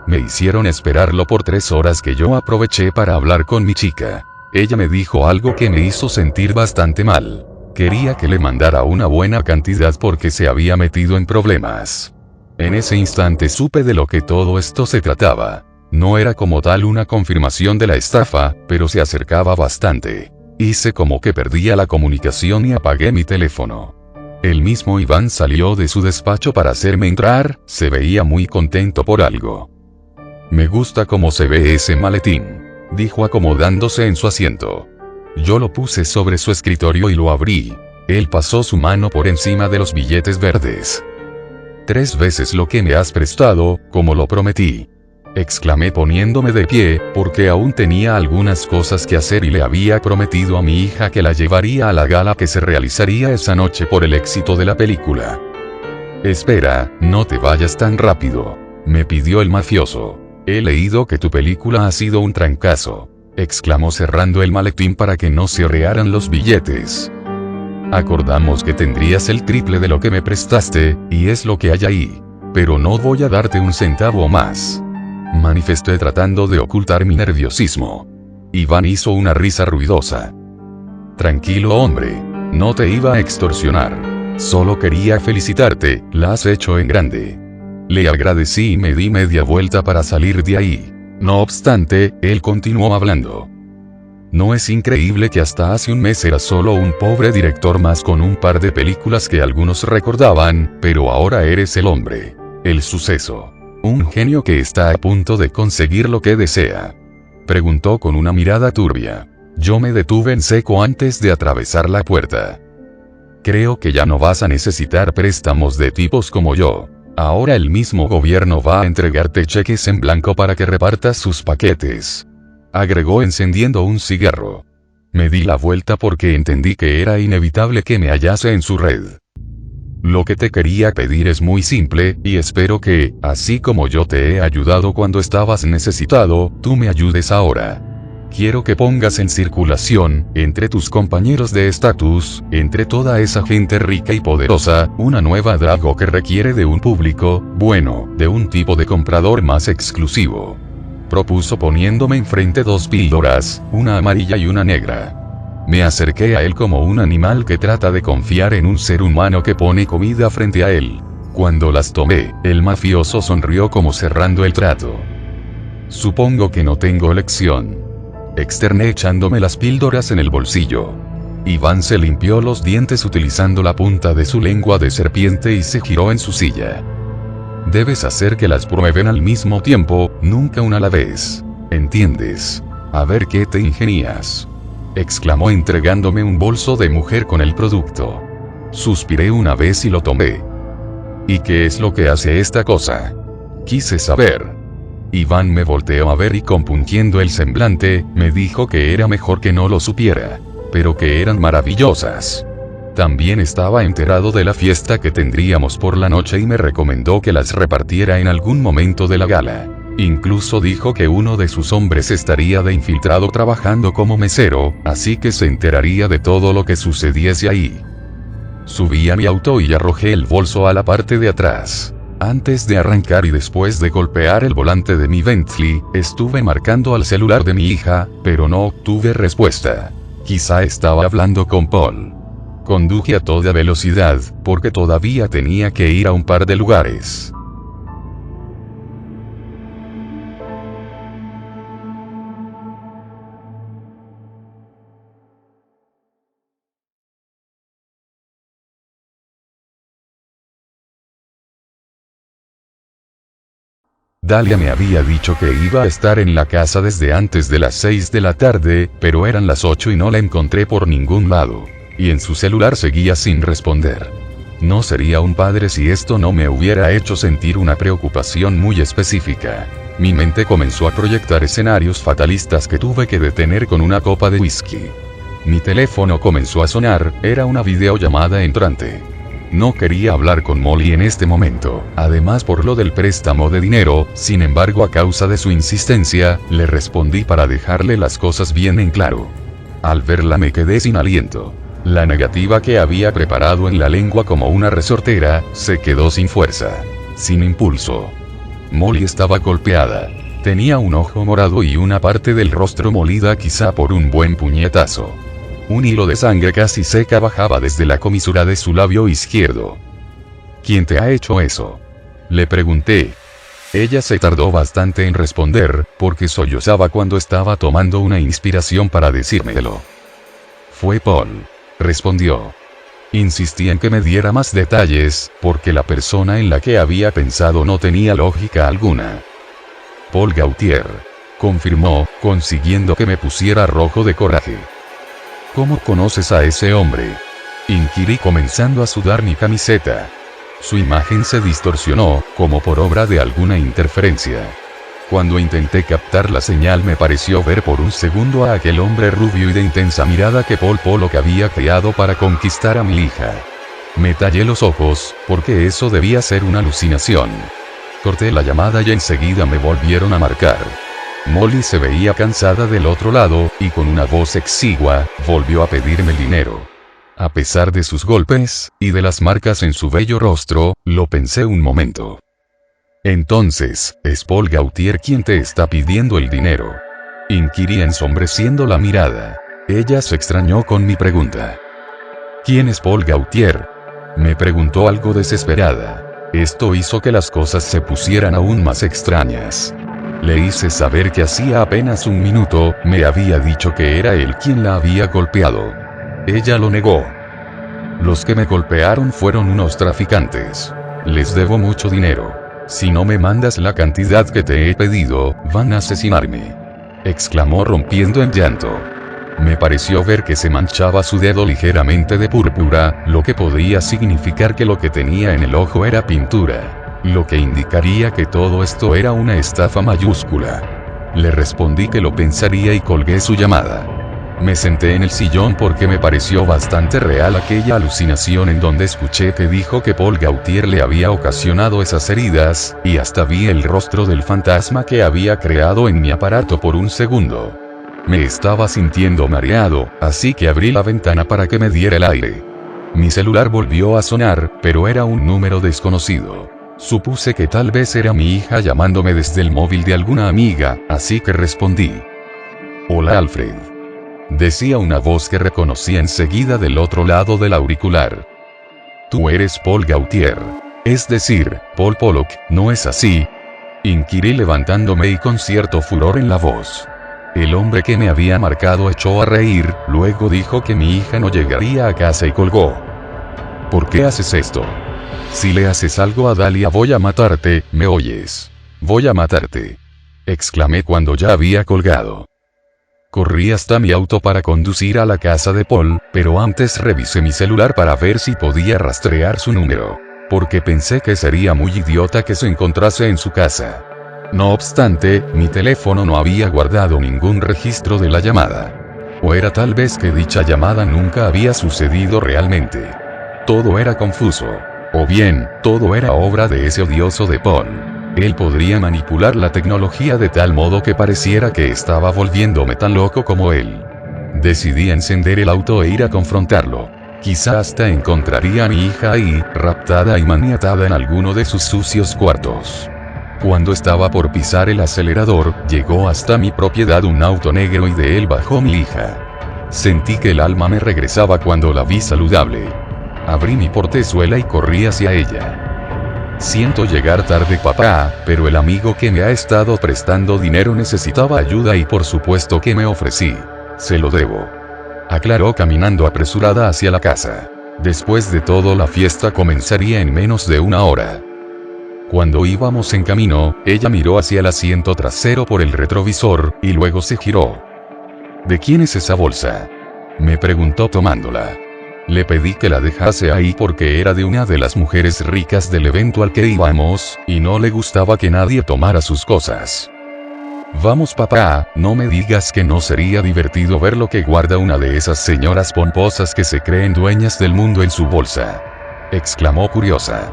Speaker 2: Me hicieron esperarlo por 3 horas que yo aproveché para hablar con mi chica. Ella me dijo algo que me hizo sentir bastante mal. Quería que le mandara una buena cantidad porque se había metido en problemas. En ese instante supe de lo que todo esto se trataba. No era como tal una confirmación de la estafa, pero se acercaba bastante. Hice como que perdía la comunicación y apagué mi teléfono. El mismo Iván salió de su despacho para hacerme entrar, se veía muy contento por algo. Me gusta cómo se ve ese maletín, dijo acomodándose en su asiento. Yo lo puse sobre su escritorio y lo abrí. Él pasó su mano por encima de los billetes verdes. 3 veces lo que me has prestado, como lo prometí. Exclamé poniéndome de pie, porque aún tenía algunas cosas que hacer y le había prometido a mi hija que la llevaría a la gala que se realizaría esa noche por el éxito de la película. Espera, no te vayas tan rápido. me pidió el mafioso. He leído que tu película ha sido un trancazo, exclamó cerrando el maletín para que no se horrearan los billetes. Acordamos que tendrías el triple de lo que me prestaste, y es lo que hay ahí. Pero no voy a darte un centavo más, manifesté tratando de ocultar mi nerviosismo. Iván hizo una risa ruidosa. Tranquilo, hombre. No te iba a extorsionar. Solo quería felicitarte, la has hecho en grande. Le agradecí y me di media vuelta para salir de ahí. No obstante, él continuó hablando. ¿No es increíble que hasta hace un mes eras solo un pobre director más con un par de películas que algunos recordaban, pero ahora eres el hombre, el suceso, un genio que está a punto de conseguir lo que desea? Preguntó con una mirada turbia. Yo me detuve en seco antes de atravesar la puerta. Creo que ya no vas a necesitar préstamos de tipos como yo. Ahora el mismo gobierno va a entregarte cheques en blanco para que repartas sus paquetes, agregó encendiendo un cigarro. Me di la vuelta porque entendí que era inevitable que me hallase en su red. Lo que te quería pedir es muy simple, y espero que, así como yo te he ayudado cuando estabas necesitado, tú me ayudes ahora. Quiero que pongas en circulación, entre tus compañeros de estatus, entre toda esa gente rica y poderosa, una nueva Drago que requiere de un público, bueno, de un tipo de comprador más exclusivo. Propuso poniéndome enfrente dos píldoras, una amarilla y una negra. Me acerqué a él como un animal que trata de confiar en un ser humano que pone comida frente a él. Cuando las tomé, el mafioso sonrió como cerrando el trato. Supongo que no tengo elección, externé echándome las píldoras en el bolsillo. Iván se limpió los dientes utilizando la punta de su lengua de serpiente y se giró en su silla. Debes hacer que las prueben al mismo tiempo, nunca una a la vez. ¿Entiendes? A ver qué te ingenias, exclamó entregándome un bolso de mujer con el producto. Suspiré una vez y lo tomé. ¿Y qué es lo que hace esta cosa?, quise saber. Iván me volteó a ver y compungiendo el semblante, me dijo que era mejor que no lo supiera, pero que eran maravillosas. También estaba enterado de la fiesta que tendríamos por la noche y me recomendó que las repartiera en algún momento de la gala. Incluso dijo que uno de sus hombres estaría de infiltrado trabajando como mesero, así que se enteraría de todo lo que sucediese ahí. Subí a mi auto y arrojé el bolso a la parte de atrás. Antes de arrancar y después de golpear el volante de mi Bentley, estuve marcando al celular de mi hija, pero no obtuve respuesta. Quizá estaba hablando con Paul. Conduje a toda velocidad, porque todavía tenía que ir a un par de lugares. Dalia me había dicho que iba a estar en la casa desde antes de las 6 de la tarde, pero eran las 8 y no la encontré por ningún lado. Y en su celular seguía sin responder. No sería un padre si esto no me hubiera hecho sentir una preocupación muy específica. Mi mente comenzó a proyectar escenarios fatalistas que tuve que detener con una copa de whisky. Mi teléfono comenzó a sonar, era una videollamada entrante. No quería hablar con Molly en este momento, además por lo del préstamo de dinero, sin embargo a causa de su insistencia, le respondí para dejarle las cosas bien en claro. Al verla me quedé sin aliento. La negativa que había preparado en la lengua como una resortera, se quedó sin fuerza, sin impulso. Molly estaba golpeada. Tenía un ojo morado y una parte del rostro molida quizá por un buen puñetazo. Un hilo de sangre casi seca bajaba desde la comisura de su labio izquierdo. ¿Quién te ha hecho eso?, le pregunté. Ella se tardó bastante en responder, porque sollozaba cuando estaba tomando una inspiración para decírmelo. Fue Paul, respondió. Insistí en que me diera más detalles, porque la persona en la que había pensado no tenía lógica alguna. Paul Gautier, confirmó, consiguiendo que me pusiera rojo de coraje. ¿Cómo conoces a ese hombre?, inquirí comenzando a sudar mi camiseta. Su imagen se distorsionó, como por obra de alguna interferencia. Cuando intenté captar la señal me pareció ver por un segundo a aquel hombre rubio y de intensa mirada que Paul Pollock había creado para conquistar a mi hija. Me tallé los ojos, porque eso debía ser una alucinación. Corté la llamada y enseguida me volvieron a marcar. Molly se veía cansada del otro lado, y con una voz exigua, volvió a pedirme el dinero. A pesar de sus golpes, y de las marcas en su bello rostro, lo pensé un momento. Entonces, ¿es Paul Gaultier quien te está pidiendo el dinero? Inquirí ensombreciendo la mirada. Ella se extrañó con mi pregunta. ¿Quién es Paul Gaultier? Me preguntó algo desesperada. Esto hizo que las cosas se pusieran aún más extrañas. Le hice saber que hacía apenas un minuto, me había dicho que era él quien la había golpeado. Ella lo negó. Los que me golpearon fueron unos traficantes. Les debo mucho dinero. Si no me mandas la cantidad que te he pedido, van a asesinarme. Exclamó rompiendo en llanto. Me pareció ver que se manchaba su dedo ligeramente de púrpura, lo que podría significar que lo que tenía en el ojo era pintura, lo que indicaría que todo esto era una estafa mayúscula. Le respondí que lo pensaría y colgué su llamada. Me senté en el sillón porque me pareció bastante real aquella alucinación en donde escuché que dijo que Paul Gaultier le había ocasionado esas heridas, y hasta vi el rostro del fantasma que había creado en mi aparato por un segundo. Me estaba sintiendo mareado, así que abrí la ventana para que me diera el aire. Mi celular volvió a sonar, pero era un número desconocido. Supuse que tal vez era mi hija llamándome desde el móvil de alguna amiga, así que respondí. Hola Alfred. Decía una voz que reconocí enseguida del otro lado del auricular. Tú eres Paul Gaultier. Es decir, Paul Pollock, ¿no es así? Inquirí levantándome y con cierto furor en la voz. El hombre que me había marcado echó a reír, luego dijo que mi hija no llegaría a casa y colgó. ¿Por qué haces esto? Si le haces algo a Dahlia voy a matarte, ¿me oyes? Voy a matarte. Exclamé cuando ya había colgado. Corrí hasta mi auto para conducir a la casa de Paul, pero antes revisé mi celular para ver si podía rastrear su número, porque pensé que sería muy idiota que se encontrase en su casa. No obstante, mi teléfono no había guardado ningún registro de la llamada. O era tal vez que dicha llamada nunca había sucedido realmente. Todo era confuso. O bien, todo era obra de ese odioso de Paul. Él podría manipular la tecnología de tal modo que pareciera que estaba volviéndome tan loco como él. Decidí encender el auto e ir a confrontarlo. Quizá hasta encontraría a mi hija ahí, raptada y maniatada en alguno de sus sucios cuartos. Cuando estaba por pisar el acelerador, llegó hasta mi propiedad un auto negro y de él bajó mi hija. Sentí que el alma me regresaba cuando la vi saludable. Abrí mi portezuela y corrí hacia ella. Siento llegar tarde papá, pero el amigo que me ha estado prestando dinero necesitaba ayuda y por supuesto que me ofrecí. Se lo debo. Aclaró caminando apresurada hacia la casa. Después de todo la fiesta comenzaría en menos de una hora. Cuando íbamos en camino, ella miró hacia el asiento trasero por el retrovisor, y luego se giró. ¿De quién es esa bolsa?, me preguntó tomándola. Le pedí que la dejase ahí porque era de una de las mujeres ricas del evento al que íbamos, y no le gustaba que nadie tomara sus cosas. Vamos papá, no me digas que no sería divertido ver lo que guarda una de esas señoras pomposas que se creen dueñas del mundo en su bolsa, exclamó curiosa.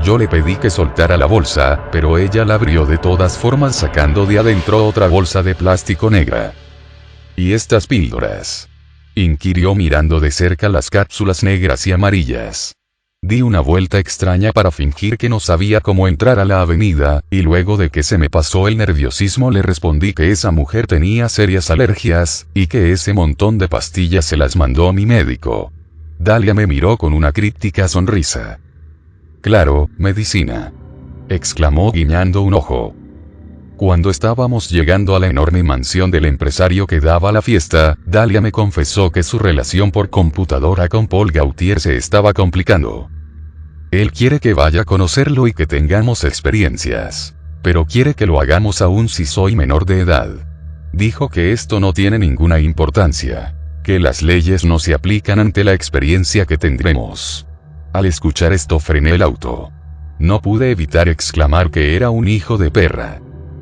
Speaker 2: Yo le pedí que soltara la bolsa, pero ella la abrió de todas formas sacando de adentro otra bolsa de plástico negra. ¿Y estas píldoras?, inquirió mirando de cerca las cápsulas negras y amarillas. Di una vuelta extraña para fingir que no sabía cómo entrar a la avenida, y luego de que se me pasó el nerviosismo le respondí que esa mujer tenía serias alergias, y que ese montón de pastillas se las mandó mi médico. Dahlia me miró con una críptica sonrisa. Claro, medicina, exclamó guiñando un ojo. Cuando estábamos llegando a la enorme mansión del empresario que daba la fiesta, Dahlia me confesó que su relación por computadora con Paul Gaultier se estaba complicando. Él quiere que vaya a conocerlo y que tengamos experiencias. Pero quiere que lo hagamos aún si soy menor de edad. Dijo que esto no tiene ninguna importancia. Que las leyes no se aplican ante la experiencia que tendremos. Al escuchar esto frené el auto. No pude evitar exclamar que era un hijo de perra.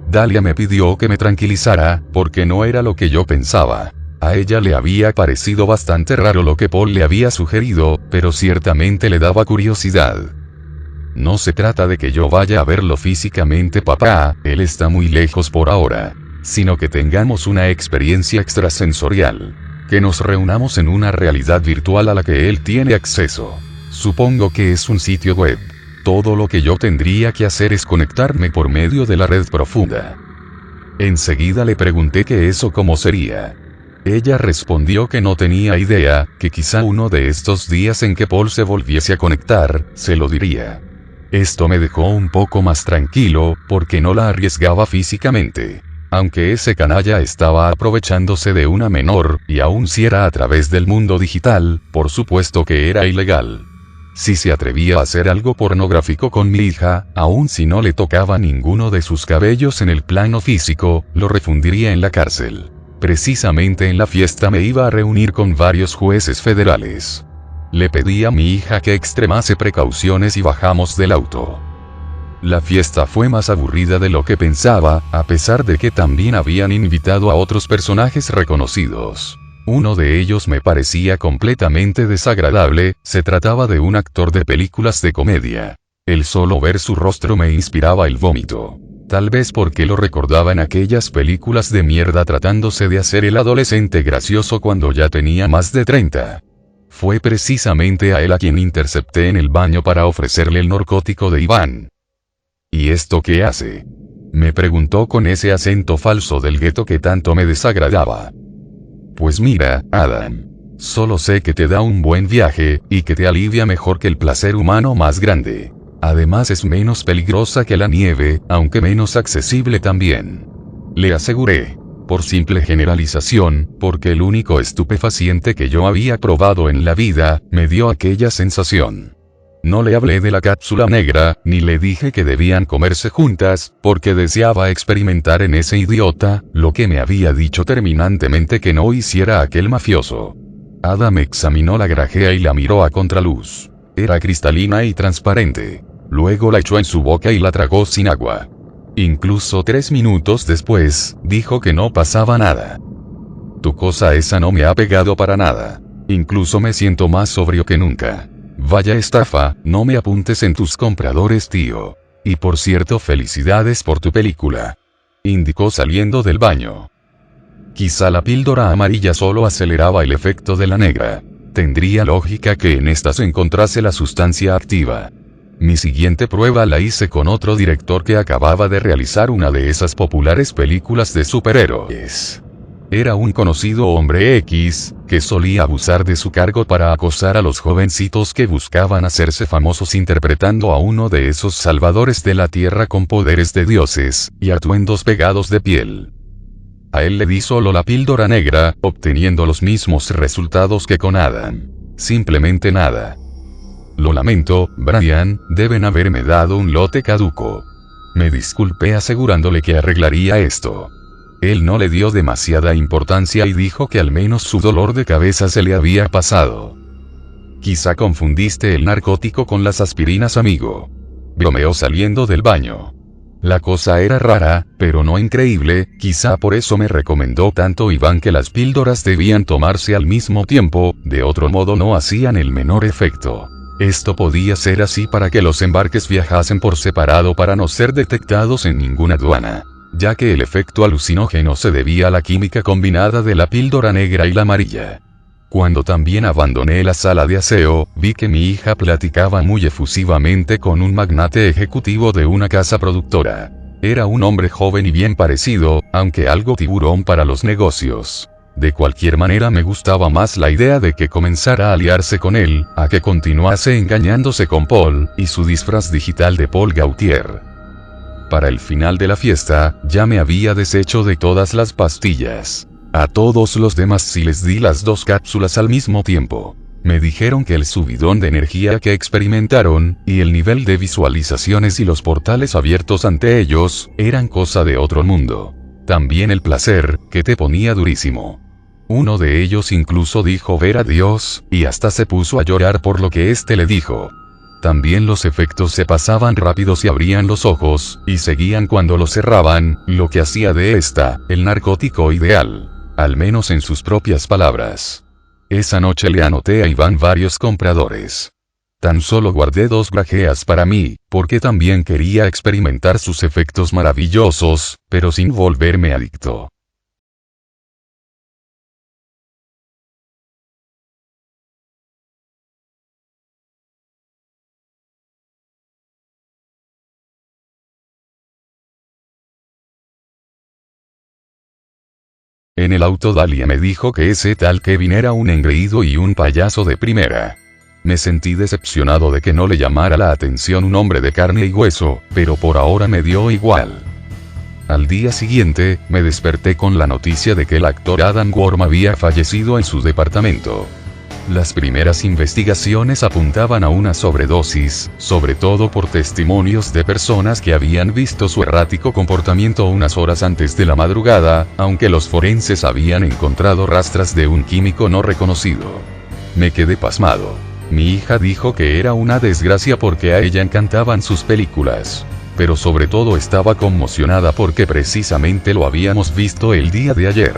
Speaker 2: Dahlia me pidió que me tranquilizara, porque no era lo que yo pensaba. A ella le había parecido bastante raro lo que Paul le había sugerido, pero ciertamente le daba curiosidad. No se trata de que yo vaya a verlo físicamente, papá, él está muy lejos por ahora. Sino que tengamos una experiencia extrasensorial. Que nos reunamos en una realidad virtual a la que él tiene acceso. Supongo que es un sitio web. Todo lo que yo tendría que hacer es conectarme por medio de la red profunda. Enseguida le pregunté que eso cómo sería. Ella respondió que no tenía idea, que quizá uno de estos días en que Paul se volviese a conectar, se lo diría. Esto me dejó un poco más tranquilo, porque no la arriesgaba físicamente. Aunque ese canalla estaba aprovechándose de una menor, y aun si era a través del mundo digital, por supuesto que era ilegal. Si se atrevía a hacer algo pornográfico con mi hija, aun si no le tocaba ninguno de sus cabellos en el plano físico, lo refundiría en la cárcel. Precisamente en la fiesta me iba a reunir con varios jueces federales. Le pedí a mi hija que extremase precauciones y bajamos del auto. La fiesta fue más aburrida de lo que pensaba, a pesar de que también habían invitado a otros personajes reconocidos. Uno de ellos me parecía completamente desagradable, se trataba de un actor de películas de comedia. El solo ver su rostro me inspiraba el vómito. Tal vez porque lo recordaba en aquellas películas de mierda tratándose de hacer el adolescente gracioso cuando ya tenía más de 30. Fue precisamente a él a quien intercepté en el baño para ofrecerle el narcótico de Iván. ¿Y esto qué hace?, me preguntó con ese acento falso del gueto que tanto me desagradaba. Pues mira, Adam. Solo sé que te da un buen viaje, y que te alivia mejor que el placer humano más grande. Además es menos peligrosa que la nieve, aunque menos accesible también. Le aseguré. Por simple generalización, porque el único estupefaciente que yo había probado en la vida, me dio aquella sensación. No le hablé de la cápsula negra, ni le dije que debían comerse juntas, porque deseaba experimentar en ese idiota, lo que me había dicho terminantemente que no hiciera aquel mafioso. Adam examinó la grajea y la miró a contraluz. Era cristalina y transparente. Luego la echó en su boca y la tragó sin agua. Incluso 3 minutos después, dijo que no pasaba nada. Tu cosa esa no me ha pegado para nada. Incluso me siento más sobrio que nunca. Vaya estafa, no me apuntes en tus compradores, tío. Y por cierto, felicidades por tu película. Indicó saliendo del baño. Quizá la píldora amarilla solo aceleraba el efecto de la negra. Tendría lógica que en esta se encontrase la sustancia activa. Mi siguiente prueba la hice con otro director que acababa de realizar una de esas populares películas de superhéroes. Era un conocido hombre X, que solía abusar de su cargo para acosar a los jovencitos que buscaban hacerse famosos interpretando a uno de esos salvadores de la tierra con poderes de dioses, y atuendos pegados de piel. A él le di solo la píldora negra, obteniendo los mismos resultados que con Adam. Simplemente nada. Lo lamento, Brian, deben haberme dado un lote caduco. Me disculpé asegurándole que arreglaría esto. Él no le dio demasiada importancia y dijo que al menos su dolor de cabeza se le había pasado. Quizá confundiste el narcótico con las aspirinas, amigo. Bromeó saliendo del baño. La cosa era rara, pero no increíble, quizá por eso me recomendó tanto Iván que las píldoras debían tomarse al mismo tiempo, de otro modo no hacían el menor efecto. Esto podía ser así para que los embarques viajasen por separado para no ser detectados en ninguna aduana, ya que el efecto alucinógeno se debía a la química combinada de la píldora negra y la amarilla. Cuando también abandoné la sala de aseo, vi que mi hija platicaba muy efusivamente con un magnate ejecutivo de una casa productora. Era un hombre joven y bien parecido, aunque algo tiburón para los negocios. De cualquier manera me gustaba más la idea de que comenzara a aliarse con él, a que continuase engañándose con Paul, y su disfraz digital de Paul Gaultier. Para el final de la fiesta, ya me había deshecho de todas las pastillas. A todos los demás sí les di las 2 cápsulas al mismo tiempo. Me dijeron que el subidón de energía que experimentaron, y el nivel de visualizaciones y los portales abiertos ante ellos, eran cosa de otro mundo. También el placer, que te ponía durísimo. Uno de ellos incluso dijo ver a Dios, y hasta se puso a llorar por lo que éste le dijo. También los efectos se pasaban rápido si abrían los ojos, y seguían cuando los cerraban, lo que hacía de esta, el narcótico ideal. Al menos en sus propias palabras. Esa noche le anoté a Iván varios compradores. Tan solo guardé 2 grajeas para mí, porque también quería experimentar sus efectos maravillosos, pero sin volverme adicto. En el auto Dalia me dijo que ese tal Kevin era un engreído y un payaso de primera. Me sentí decepcionado de que no le llamara la atención un hombre de carne y hueso, pero por ahora me dio igual. Al día siguiente, me desperté con la noticia de que el actor Adam Worm había fallecido en su departamento. Las primeras investigaciones apuntaban a una sobredosis, sobre todo por testimonios de personas que habían visto su errático comportamiento unas horas antes de la madrugada, aunque los forenses habían encontrado rastros de un químico no reconocido. Me quedé pasmado. Mi hija dijo que era una desgracia porque a ella encantaban sus películas. Pero sobre todo estaba conmocionada porque precisamente lo habíamos visto el día de ayer.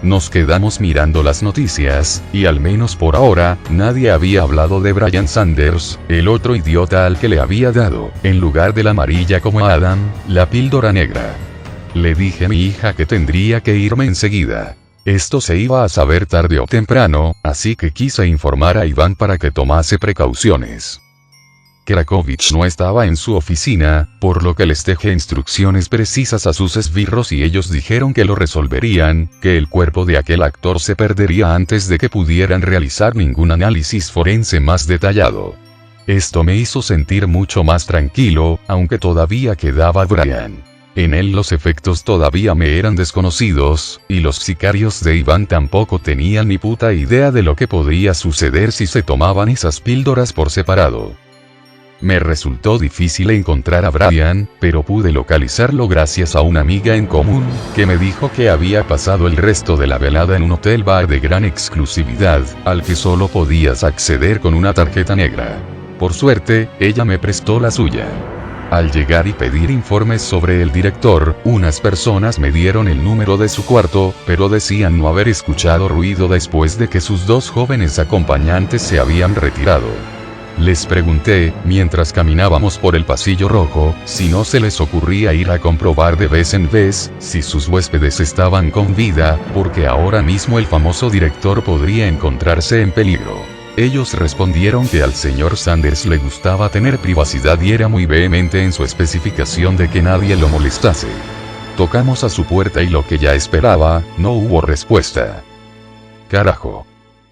Speaker 2: Nos quedamos mirando las noticias, y al menos por ahora, nadie había hablado de Brian Sanders, el otro idiota al que le había dado, en lugar de la amarilla como a Adam, la píldora negra. Le dije a mi hija que tendría que irme enseguida. Esto se iba a saber tarde o temprano, así que quise informar a Iván para que tomase precauciones. Krakovich no estaba en su oficina, por lo que les dejé instrucciones precisas a sus esbirros y ellos dijeron que lo resolverían, que el cuerpo de aquel actor se perdería antes de que pudieran realizar ningún análisis forense más detallado. Esto me hizo sentir mucho más tranquilo, aunque todavía quedaba Brian. En él los efectos todavía me eran desconocidos, y los sicarios de Iván tampoco tenían ni puta idea de lo que podría suceder si se tomaban esas píldoras por separado. Me resultó difícil encontrar a Brian, pero pude localizarlo gracias a una amiga en común, que me dijo que había pasado el resto de la velada en un hotel bar de gran exclusividad, al que solo podías acceder con una tarjeta negra. Por suerte, ella me prestó la suya. Al llegar y pedir informes sobre el director, unas personas me dieron el número de su cuarto, pero decían no haber escuchado ruido después de que sus 2 jóvenes acompañantes se habían retirado. Les pregunté, mientras caminábamos por el pasillo rojo, si no se les ocurría ir a comprobar de vez en vez, si sus huéspedes estaban con vida, porque ahora mismo el famoso director podría encontrarse en peligro. Ellos respondieron que al señor Sanders le gustaba tener privacidad y era muy vehemente en su especificación de que nadie lo molestase. Tocamos a su puerta y lo que ya esperaba, no hubo respuesta. «Carajo»,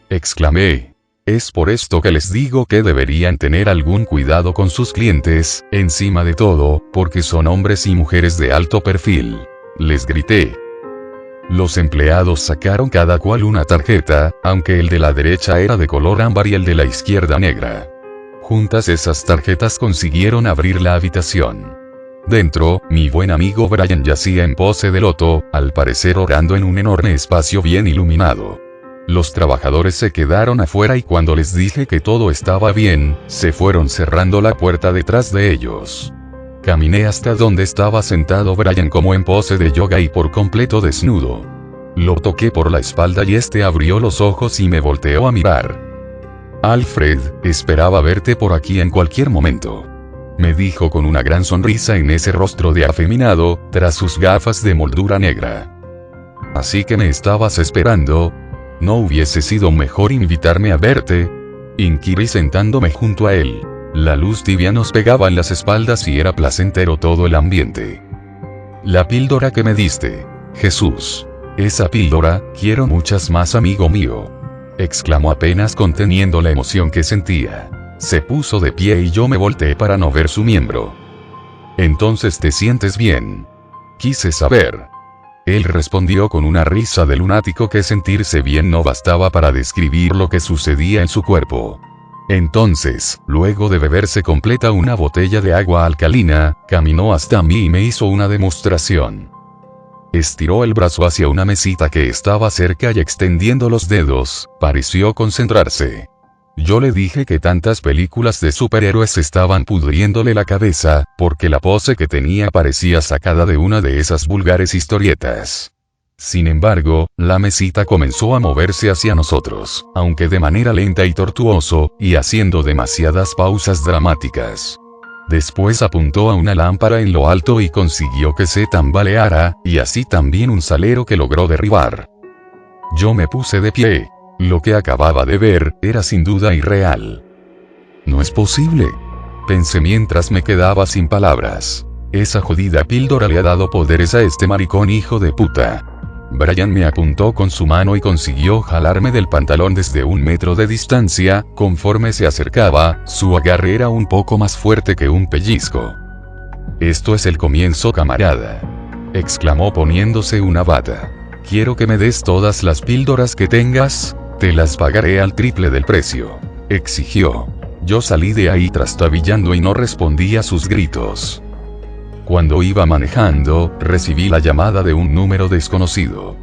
Speaker 2: exclamé. Es por esto que les digo que deberían tener algún cuidado con sus clientes, encima de todo, porque son hombres y mujeres de alto perfil. Les grité. Los empleados sacaron cada cual una tarjeta, aunque el de la derecha era de color ámbar y el de la izquierda negra. Juntas esas tarjetas consiguieron abrir la habitación. Dentro, mi buen amigo Brian yacía en pose de loto, al parecer orando en un enorme espacio bien iluminado. Los trabajadores se quedaron afuera y cuando les dije que todo estaba bien, se fueron cerrando la puerta detrás de ellos. Caminé hasta donde estaba sentado Brian como en pose de yoga y por completo desnudo. Lo toqué por la espalda y este abrió los ojos y me volteó a mirar. «Alfred, esperaba verte por aquí en cualquier momento», me dijo con una gran sonrisa en ese rostro de afeminado, tras sus gafas de moldura negra. «¿Así que me estabas esperando? ¿No hubiese sido mejor invitarme a verte?», inquirí sentándome junto a él. La luz tibia nos pegaba en las espaldas y era placentero todo el ambiente. «La píldora que me diste. Jesús. Esa píldora, quiero muchas más, amigo mío», exclamó apenas conteniendo la emoción que sentía. Se puso de pie y yo me volteé para no ver su miembro. «¿Entonces te sientes bien?», quise saber. Él respondió con una risa de lunático que sentirse bien no bastaba para describir lo que sucedía en su cuerpo. Entonces, luego de beberse completa una botella de agua alcalina, caminó hasta mí y me hizo una demostración. Estiró el brazo hacia una mesita que estaba cerca y extendiendo los dedos, pareció concentrarse. Yo le dije que tantas películas de superhéroes estaban pudriéndole la cabeza, porque la pose que tenía parecía sacada de una de esas vulgares historietas. Sin embargo, la mesita comenzó a moverse hacia nosotros, aunque de manera lenta y tortuoso, y haciendo demasiadas pausas dramáticas. Después apuntó a una lámpara en lo alto y consiguió que se tambaleara, y así también un salero que logró derribar. Yo me puse de pie. Lo que acababa de ver era sin duda irreal. No es posible, pensé mientras me quedaba sin palabras. Esa jodida píldora le ha dado poderes a este maricón hijo de puta. Brian me apuntó con su mano y consiguió jalarme del pantalón desde 1 metro de distancia. Conforme se acercaba, su agarre era un poco más fuerte que un pellizco. «Esto es el comienzo, camarada», exclamó poniéndose una bata. «Quiero que me des todas las píldoras que tengas, te las pagaré al triple del precio», exigió. Yo salí de ahí trastabillando y no respondí a sus gritos. Cuando iba manejando, recibí la llamada de un número desconocido.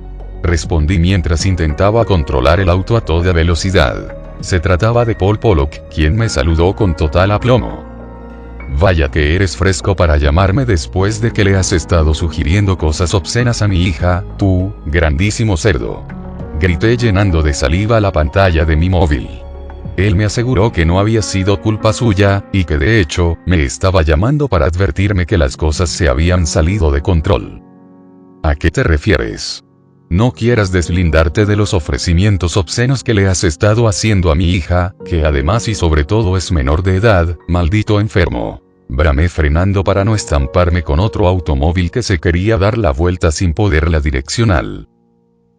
Speaker 2: Respondí mientras intentaba controlar el auto a toda velocidad. Se trataba de Paul Pollock, quien me saludó con total aplomo. «Vaya que eres fresco para llamarme después de que le has estado sugiriendo cosas obscenas a mi hija, tú, grandísimo cerdo», grité llenando de saliva la pantalla de mi móvil. Él me aseguró que no había sido culpa suya, y que de hecho, me estaba llamando para advertirme que las cosas se habían salido de control. «¿A qué te refieres? No quieras deslindarte de los ofrecimientos obscenos que le has estado haciendo a mi hija, que además y sobre todo es menor de edad, maldito enfermo», bramé frenando para no estamparme con otro automóvil que se quería dar la vuelta sin poder la direccional.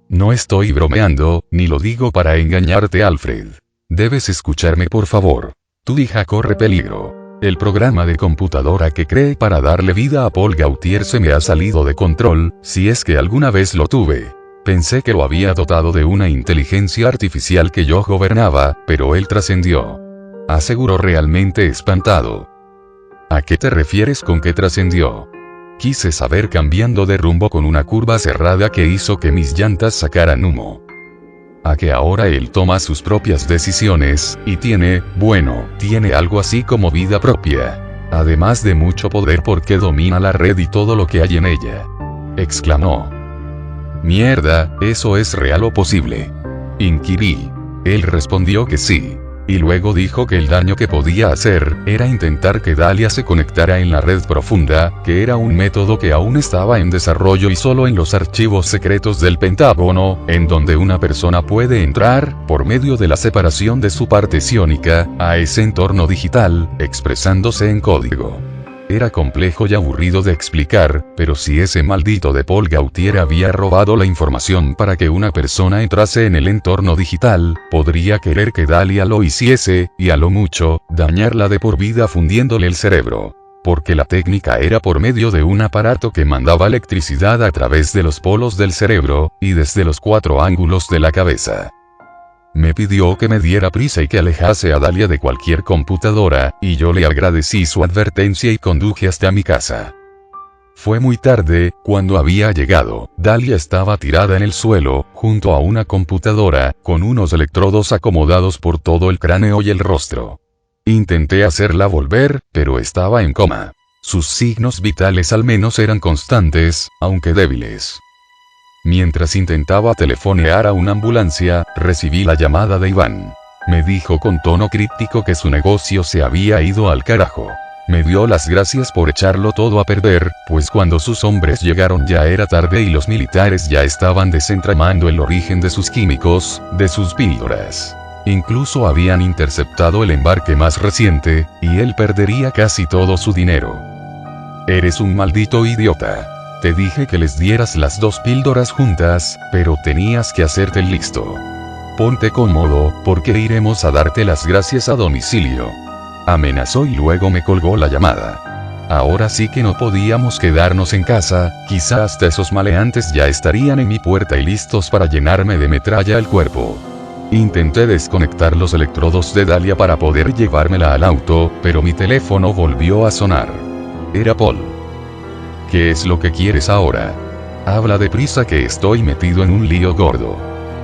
Speaker 2: «No estoy bromeando, ni lo digo para engañarte, Alfred. Debes escucharme, por favor. Tu hija corre peligro. El programa de computadora que creé para darle vida a Paul Gautier se me ha salido de control, si es que alguna vez lo tuve. Pensé que lo había dotado de una inteligencia artificial que yo gobernaba, pero él trascendió», aseguró realmente espantado. «¿A qué te refieres con que trascendió?», quise saber cambiando de rumbo con una curva cerrada que hizo que mis llantas sacaran humo. «A que ahora él toma sus propias decisiones, y tiene algo así como vida propia. Además de mucho poder porque domina la red y todo lo que hay en ella», exclamó. «Mierda, ¿eso es real o posible?», inquirí. Él respondió que sí. Y luego dijo que el daño que podía hacer, era intentar que Dahlia se conectara en la red profunda, que era un método que aún estaba en desarrollo y solo en los archivos secretos del Pentágono, en donde una persona puede entrar, por medio de la separación de su parte psiónica, a ese entorno digital, expresándose en código. Era complejo y aburrido de explicar, pero si ese maldito de Paul Gautier había robado la información para que una persona entrase en el entorno digital, podría querer que Dahlia lo hiciese, y a lo mucho, dañarla de por vida fundiéndole el cerebro. Porque la técnica era por medio de un aparato que mandaba electricidad a través de los polos del cerebro, y desde los 4 ángulos de la cabeza. Me pidió que me diera prisa y que alejase a Dahlia de cualquier computadora, y yo le agradecí su advertencia y conduje hasta mi casa. Fue muy tarde, cuando había llegado. Dahlia estaba tirada en el suelo, junto a una computadora, con unos electrodos acomodados por todo el cráneo y el rostro. Intenté hacerla volver, pero estaba en coma. Sus signos vitales al menos eran constantes, aunque débiles. Mientras intentaba telefonear a una ambulancia, recibí la llamada de Iván. Me dijo con tono crítico que su negocio se había ido al carajo. Me dio las gracias por echarlo todo a perder, pues cuando sus hombres llegaron ya era tarde y los militares ya estaban desentramando el origen de sus químicos, de sus píldoras. Incluso habían interceptado el embarque más reciente, y él perdería casi todo su dinero. «Eres un maldito idiota. Te dije que les dieras las 2 píldoras juntas, pero tenías que hacerte el listo. Ponte cómodo, porque iremos a darte las gracias a domicilio», amenazó y luego me colgó la llamada. Ahora sí que no podíamos quedarnos en casa, quizá hasta esos maleantes ya estarían en mi puerta y listos para llenarme de metralla el cuerpo. Intenté desconectar los electrodos de Dahlia para poder llevármela al auto, pero mi teléfono volvió a sonar. Era Paul. «¿Qué es lo que quieres ahora? Habla deprisa que estoy metido en un lío gordo»,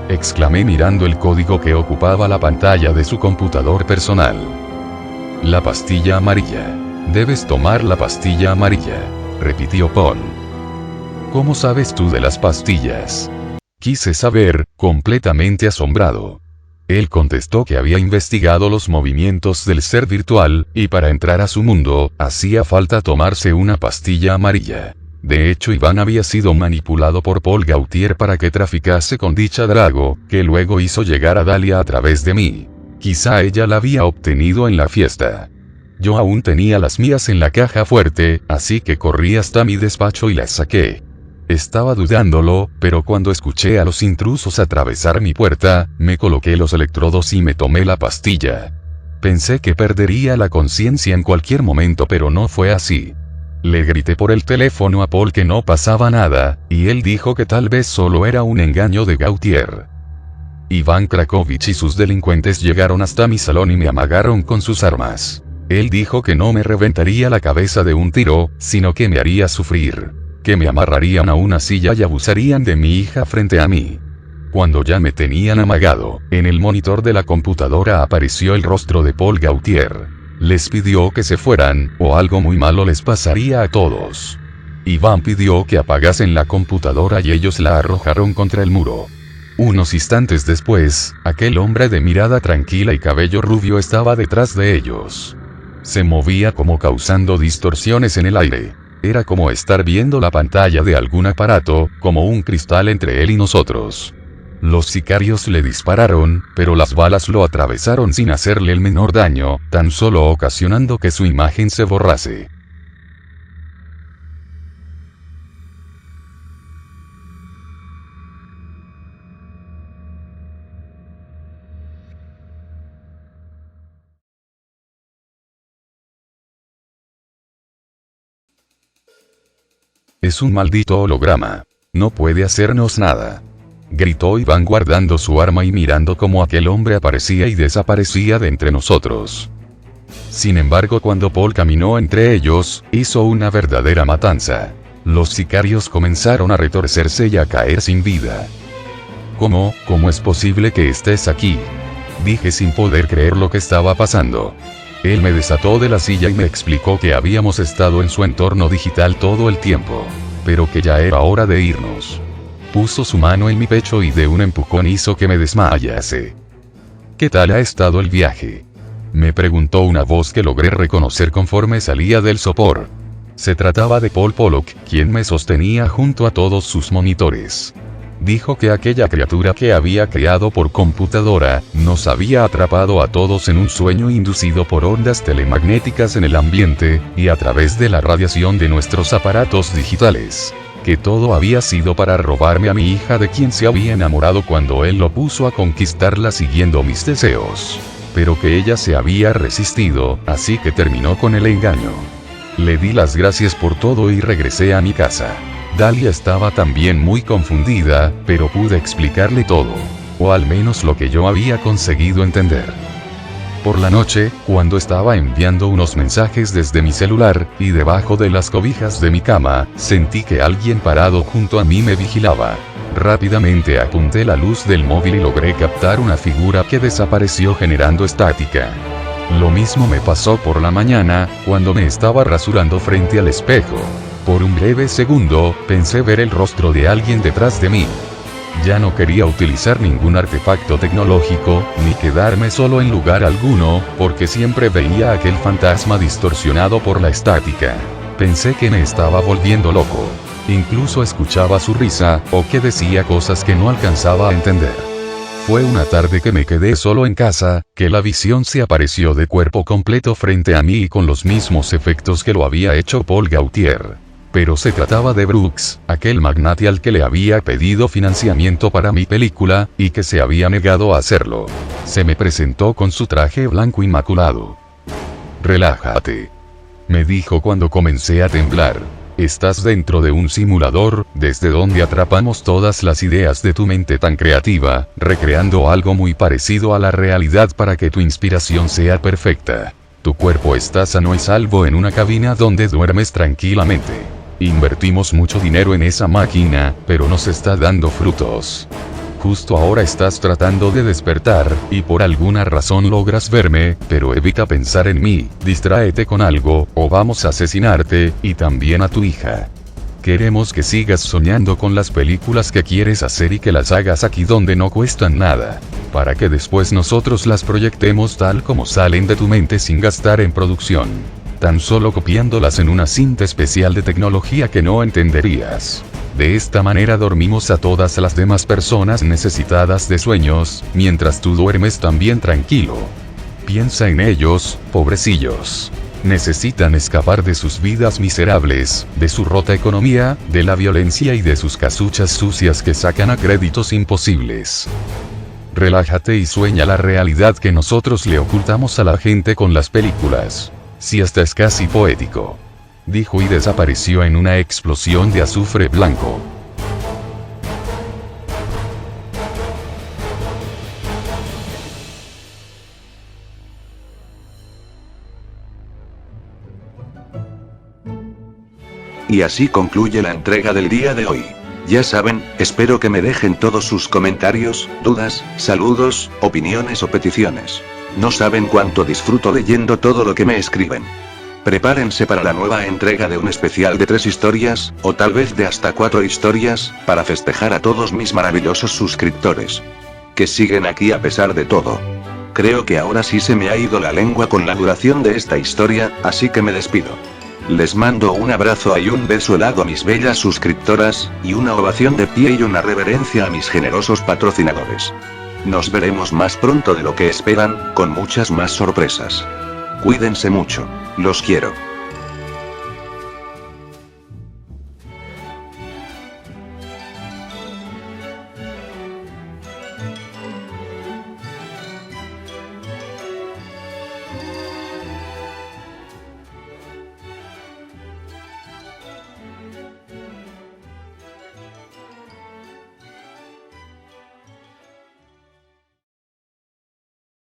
Speaker 2: exclamé mirando el código que ocupaba la pantalla de su computador personal. «La pastilla amarilla. Debes tomar la pastilla amarilla», repitió Paul. ¿Cómo sabes tú de las pastillas? Quise saber, completamente asombrado. Él contestó que había investigado los movimientos del ser virtual, y para entrar a su mundo, hacía falta tomarse una pastilla amarilla. De hecho, Iván había sido manipulado por Paul Gaultier para que traficase con dicha Drago, que luego hizo llegar a Dalia a través de mí. Quizá ella la había obtenido en la fiesta. Yo aún tenía las mías en la caja fuerte, así que corrí hasta mi despacho y las saqué. Estaba dudándolo, pero cuando escuché a los intrusos atravesar mi puerta, me coloqué los electrodos y me tomé la pastilla. Pensé que perdería la conciencia en cualquier momento, pero no fue así. Le grité por el teléfono a Paul que no pasaba nada, y él dijo que tal vez solo era un engaño de Gaultier. Iván Krakovich y sus delincuentes llegaron hasta mi salón y me amagaron con sus armas. Él dijo que no me reventaría la cabeza de un tiro, sino que me haría sufrir. Que me amarrarían a una silla y abusarían de mi hija frente a mí. Cuando ya me tenían amagado, en el monitor de la computadora apareció el rostro de Paul Gaultier. Les pidió que se fueran, o algo muy malo les pasaría a todos. Iván pidió que apagasen la computadora y ellos la arrojaron contra el muro. Unos instantes después, aquel hombre de mirada tranquila y cabello rubio estaba detrás de ellos. Se movía como causando distorsiones en el aire. Era como estar viendo la pantalla de algún aparato, como un cristal entre él y nosotros. Los sicarios le dispararon, pero las balas lo atravesaron sin hacerle el menor daño, tan solo ocasionando que su imagen se borrase. Es un maldito holograma. No puede hacernos nada. Gritó Iván guardando su arma y mirando cómo aquel hombre aparecía y desaparecía de entre nosotros. Sin embargo, cuando Paul caminó entre ellos, hizo una verdadera matanza. Los sicarios comenzaron a retorcerse y a caer sin vida. ¿Cómo es posible que estés aquí? Dije sin poder creer lo que estaba pasando. Él me desató de la silla y me explicó que habíamos estado en su entorno digital todo el tiempo, pero que ya era hora de irnos. Puso su mano en mi pecho y de un empujón hizo que me desmayase. ¿Qué tal ha estado el viaje?, me preguntó una voz que logré reconocer conforme salía del sopor. Se trataba de Paul Pollock, quien me sostenía junto a todos sus monitores. Dijo que aquella criatura que había creado por computadora, nos había atrapado a todos en un sueño inducido por ondas telemagnéticas en el ambiente, y a través de la radiación de nuestros aparatos digitales. Que todo había sido para robarme a mi hija de quien se había enamorado cuando él lo puso a conquistarla siguiendo mis deseos. Pero que ella se había resistido, así que terminó con el engaño. Le di las gracias por todo y regresé a mi casa. Dalia estaba también muy confundida, pero pude explicarle todo. O al menos lo que yo había conseguido entender. Por la noche, cuando estaba enviando unos mensajes desde mi celular, y debajo de las cobijas de mi cama, sentí que alguien parado junto a mí me vigilaba. Rápidamente apunté la luz del móvil y logré captar una figura que desapareció generando estática. Lo mismo me pasó por la mañana, cuando me estaba rasurando frente al espejo. Por un breve segundo, pensé ver el rostro de alguien detrás de mí. Ya no quería utilizar ningún artefacto tecnológico, ni quedarme solo en lugar alguno, porque siempre veía aquel fantasma distorsionado por la estática. Pensé que me estaba volviendo loco. Incluso escuchaba su risa, o que decía cosas que no alcanzaba a entender. Fue una tarde que me quedé solo en casa, que la visión se apareció de cuerpo completo frente a mí y con los mismos efectos que lo había hecho Paul Gaultier. Pero se trataba de Brooks, aquel magnate al que le había pedido financiamiento para mi película, y que se había negado a hacerlo. Se me presentó con su traje blanco inmaculado. «Relájate», me dijo cuando comencé a temblar. «Estás dentro de un simulador, desde donde atrapamos todas las ideas de tu mente tan creativa, recreando algo muy parecido a la realidad para que tu inspiración sea perfecta. Tu cuerpo está sano y salvo en una cabina donde duermes tranquilamente. Invertimos mucho dinero en esa máquina, pero nos está dando frutos. Justo ahora estás tratando de despertar, y por alguna razón logras verme, pero evita pensar en mí, distráete con algo, o vamos a asesinarte, y también a tu hija». Queremos que sigas soñando con las películas que quieres hacer y que las hagas aquí donde no cuestan nada. Para que después nosotros las proyectemos tal como salen de tu mente sin gastar en producción. Tan solo copiándolas en una cinta especial de tecnología que no entenderías. De esta manera dormimos a todas las demás personas necesitadas de sueños, mientras tú duermes también tranquilo. Piensa en ellos, pobrecillos. Necesitan escapar de sus vidas miserables, de su rota economía, de la violencia y de sus casuchas sucias que sacan a créditos imposibles. Relájate y sueña la realidad que nosotros le ocultamos a la gente con las películas. Si hasta es casi poético. Dijo y desapareció en una explosión de azufre blanco.
Speaker 1: Y así concluye la entrega del día de hoy. Ya saben, espero que me dejen todos sus comentarios, dudas, saludos, opiniones o peticiones. No saben cuánto disfruto leyendo todo lo que me escriben. Prepárense para la nueva entrega de un especial de 3 historias, o tal vez de hasta 4 historias, para festejar a todos mis maravillosos suscriptores. Que siguen aquí a pesar de todo. Creo que ahora sí se me ha ido la lengua con la duración de esta historia, así que me despido. Les mando un abrazo y un beso helado a mis bellas suscriptoras, y una ovación de pie y una reverencia a mis generosos patrocinadores. Nos veremos más pronto de lo que esperan, con muchas más sorpresas. Cuídense mucho. Los quiero.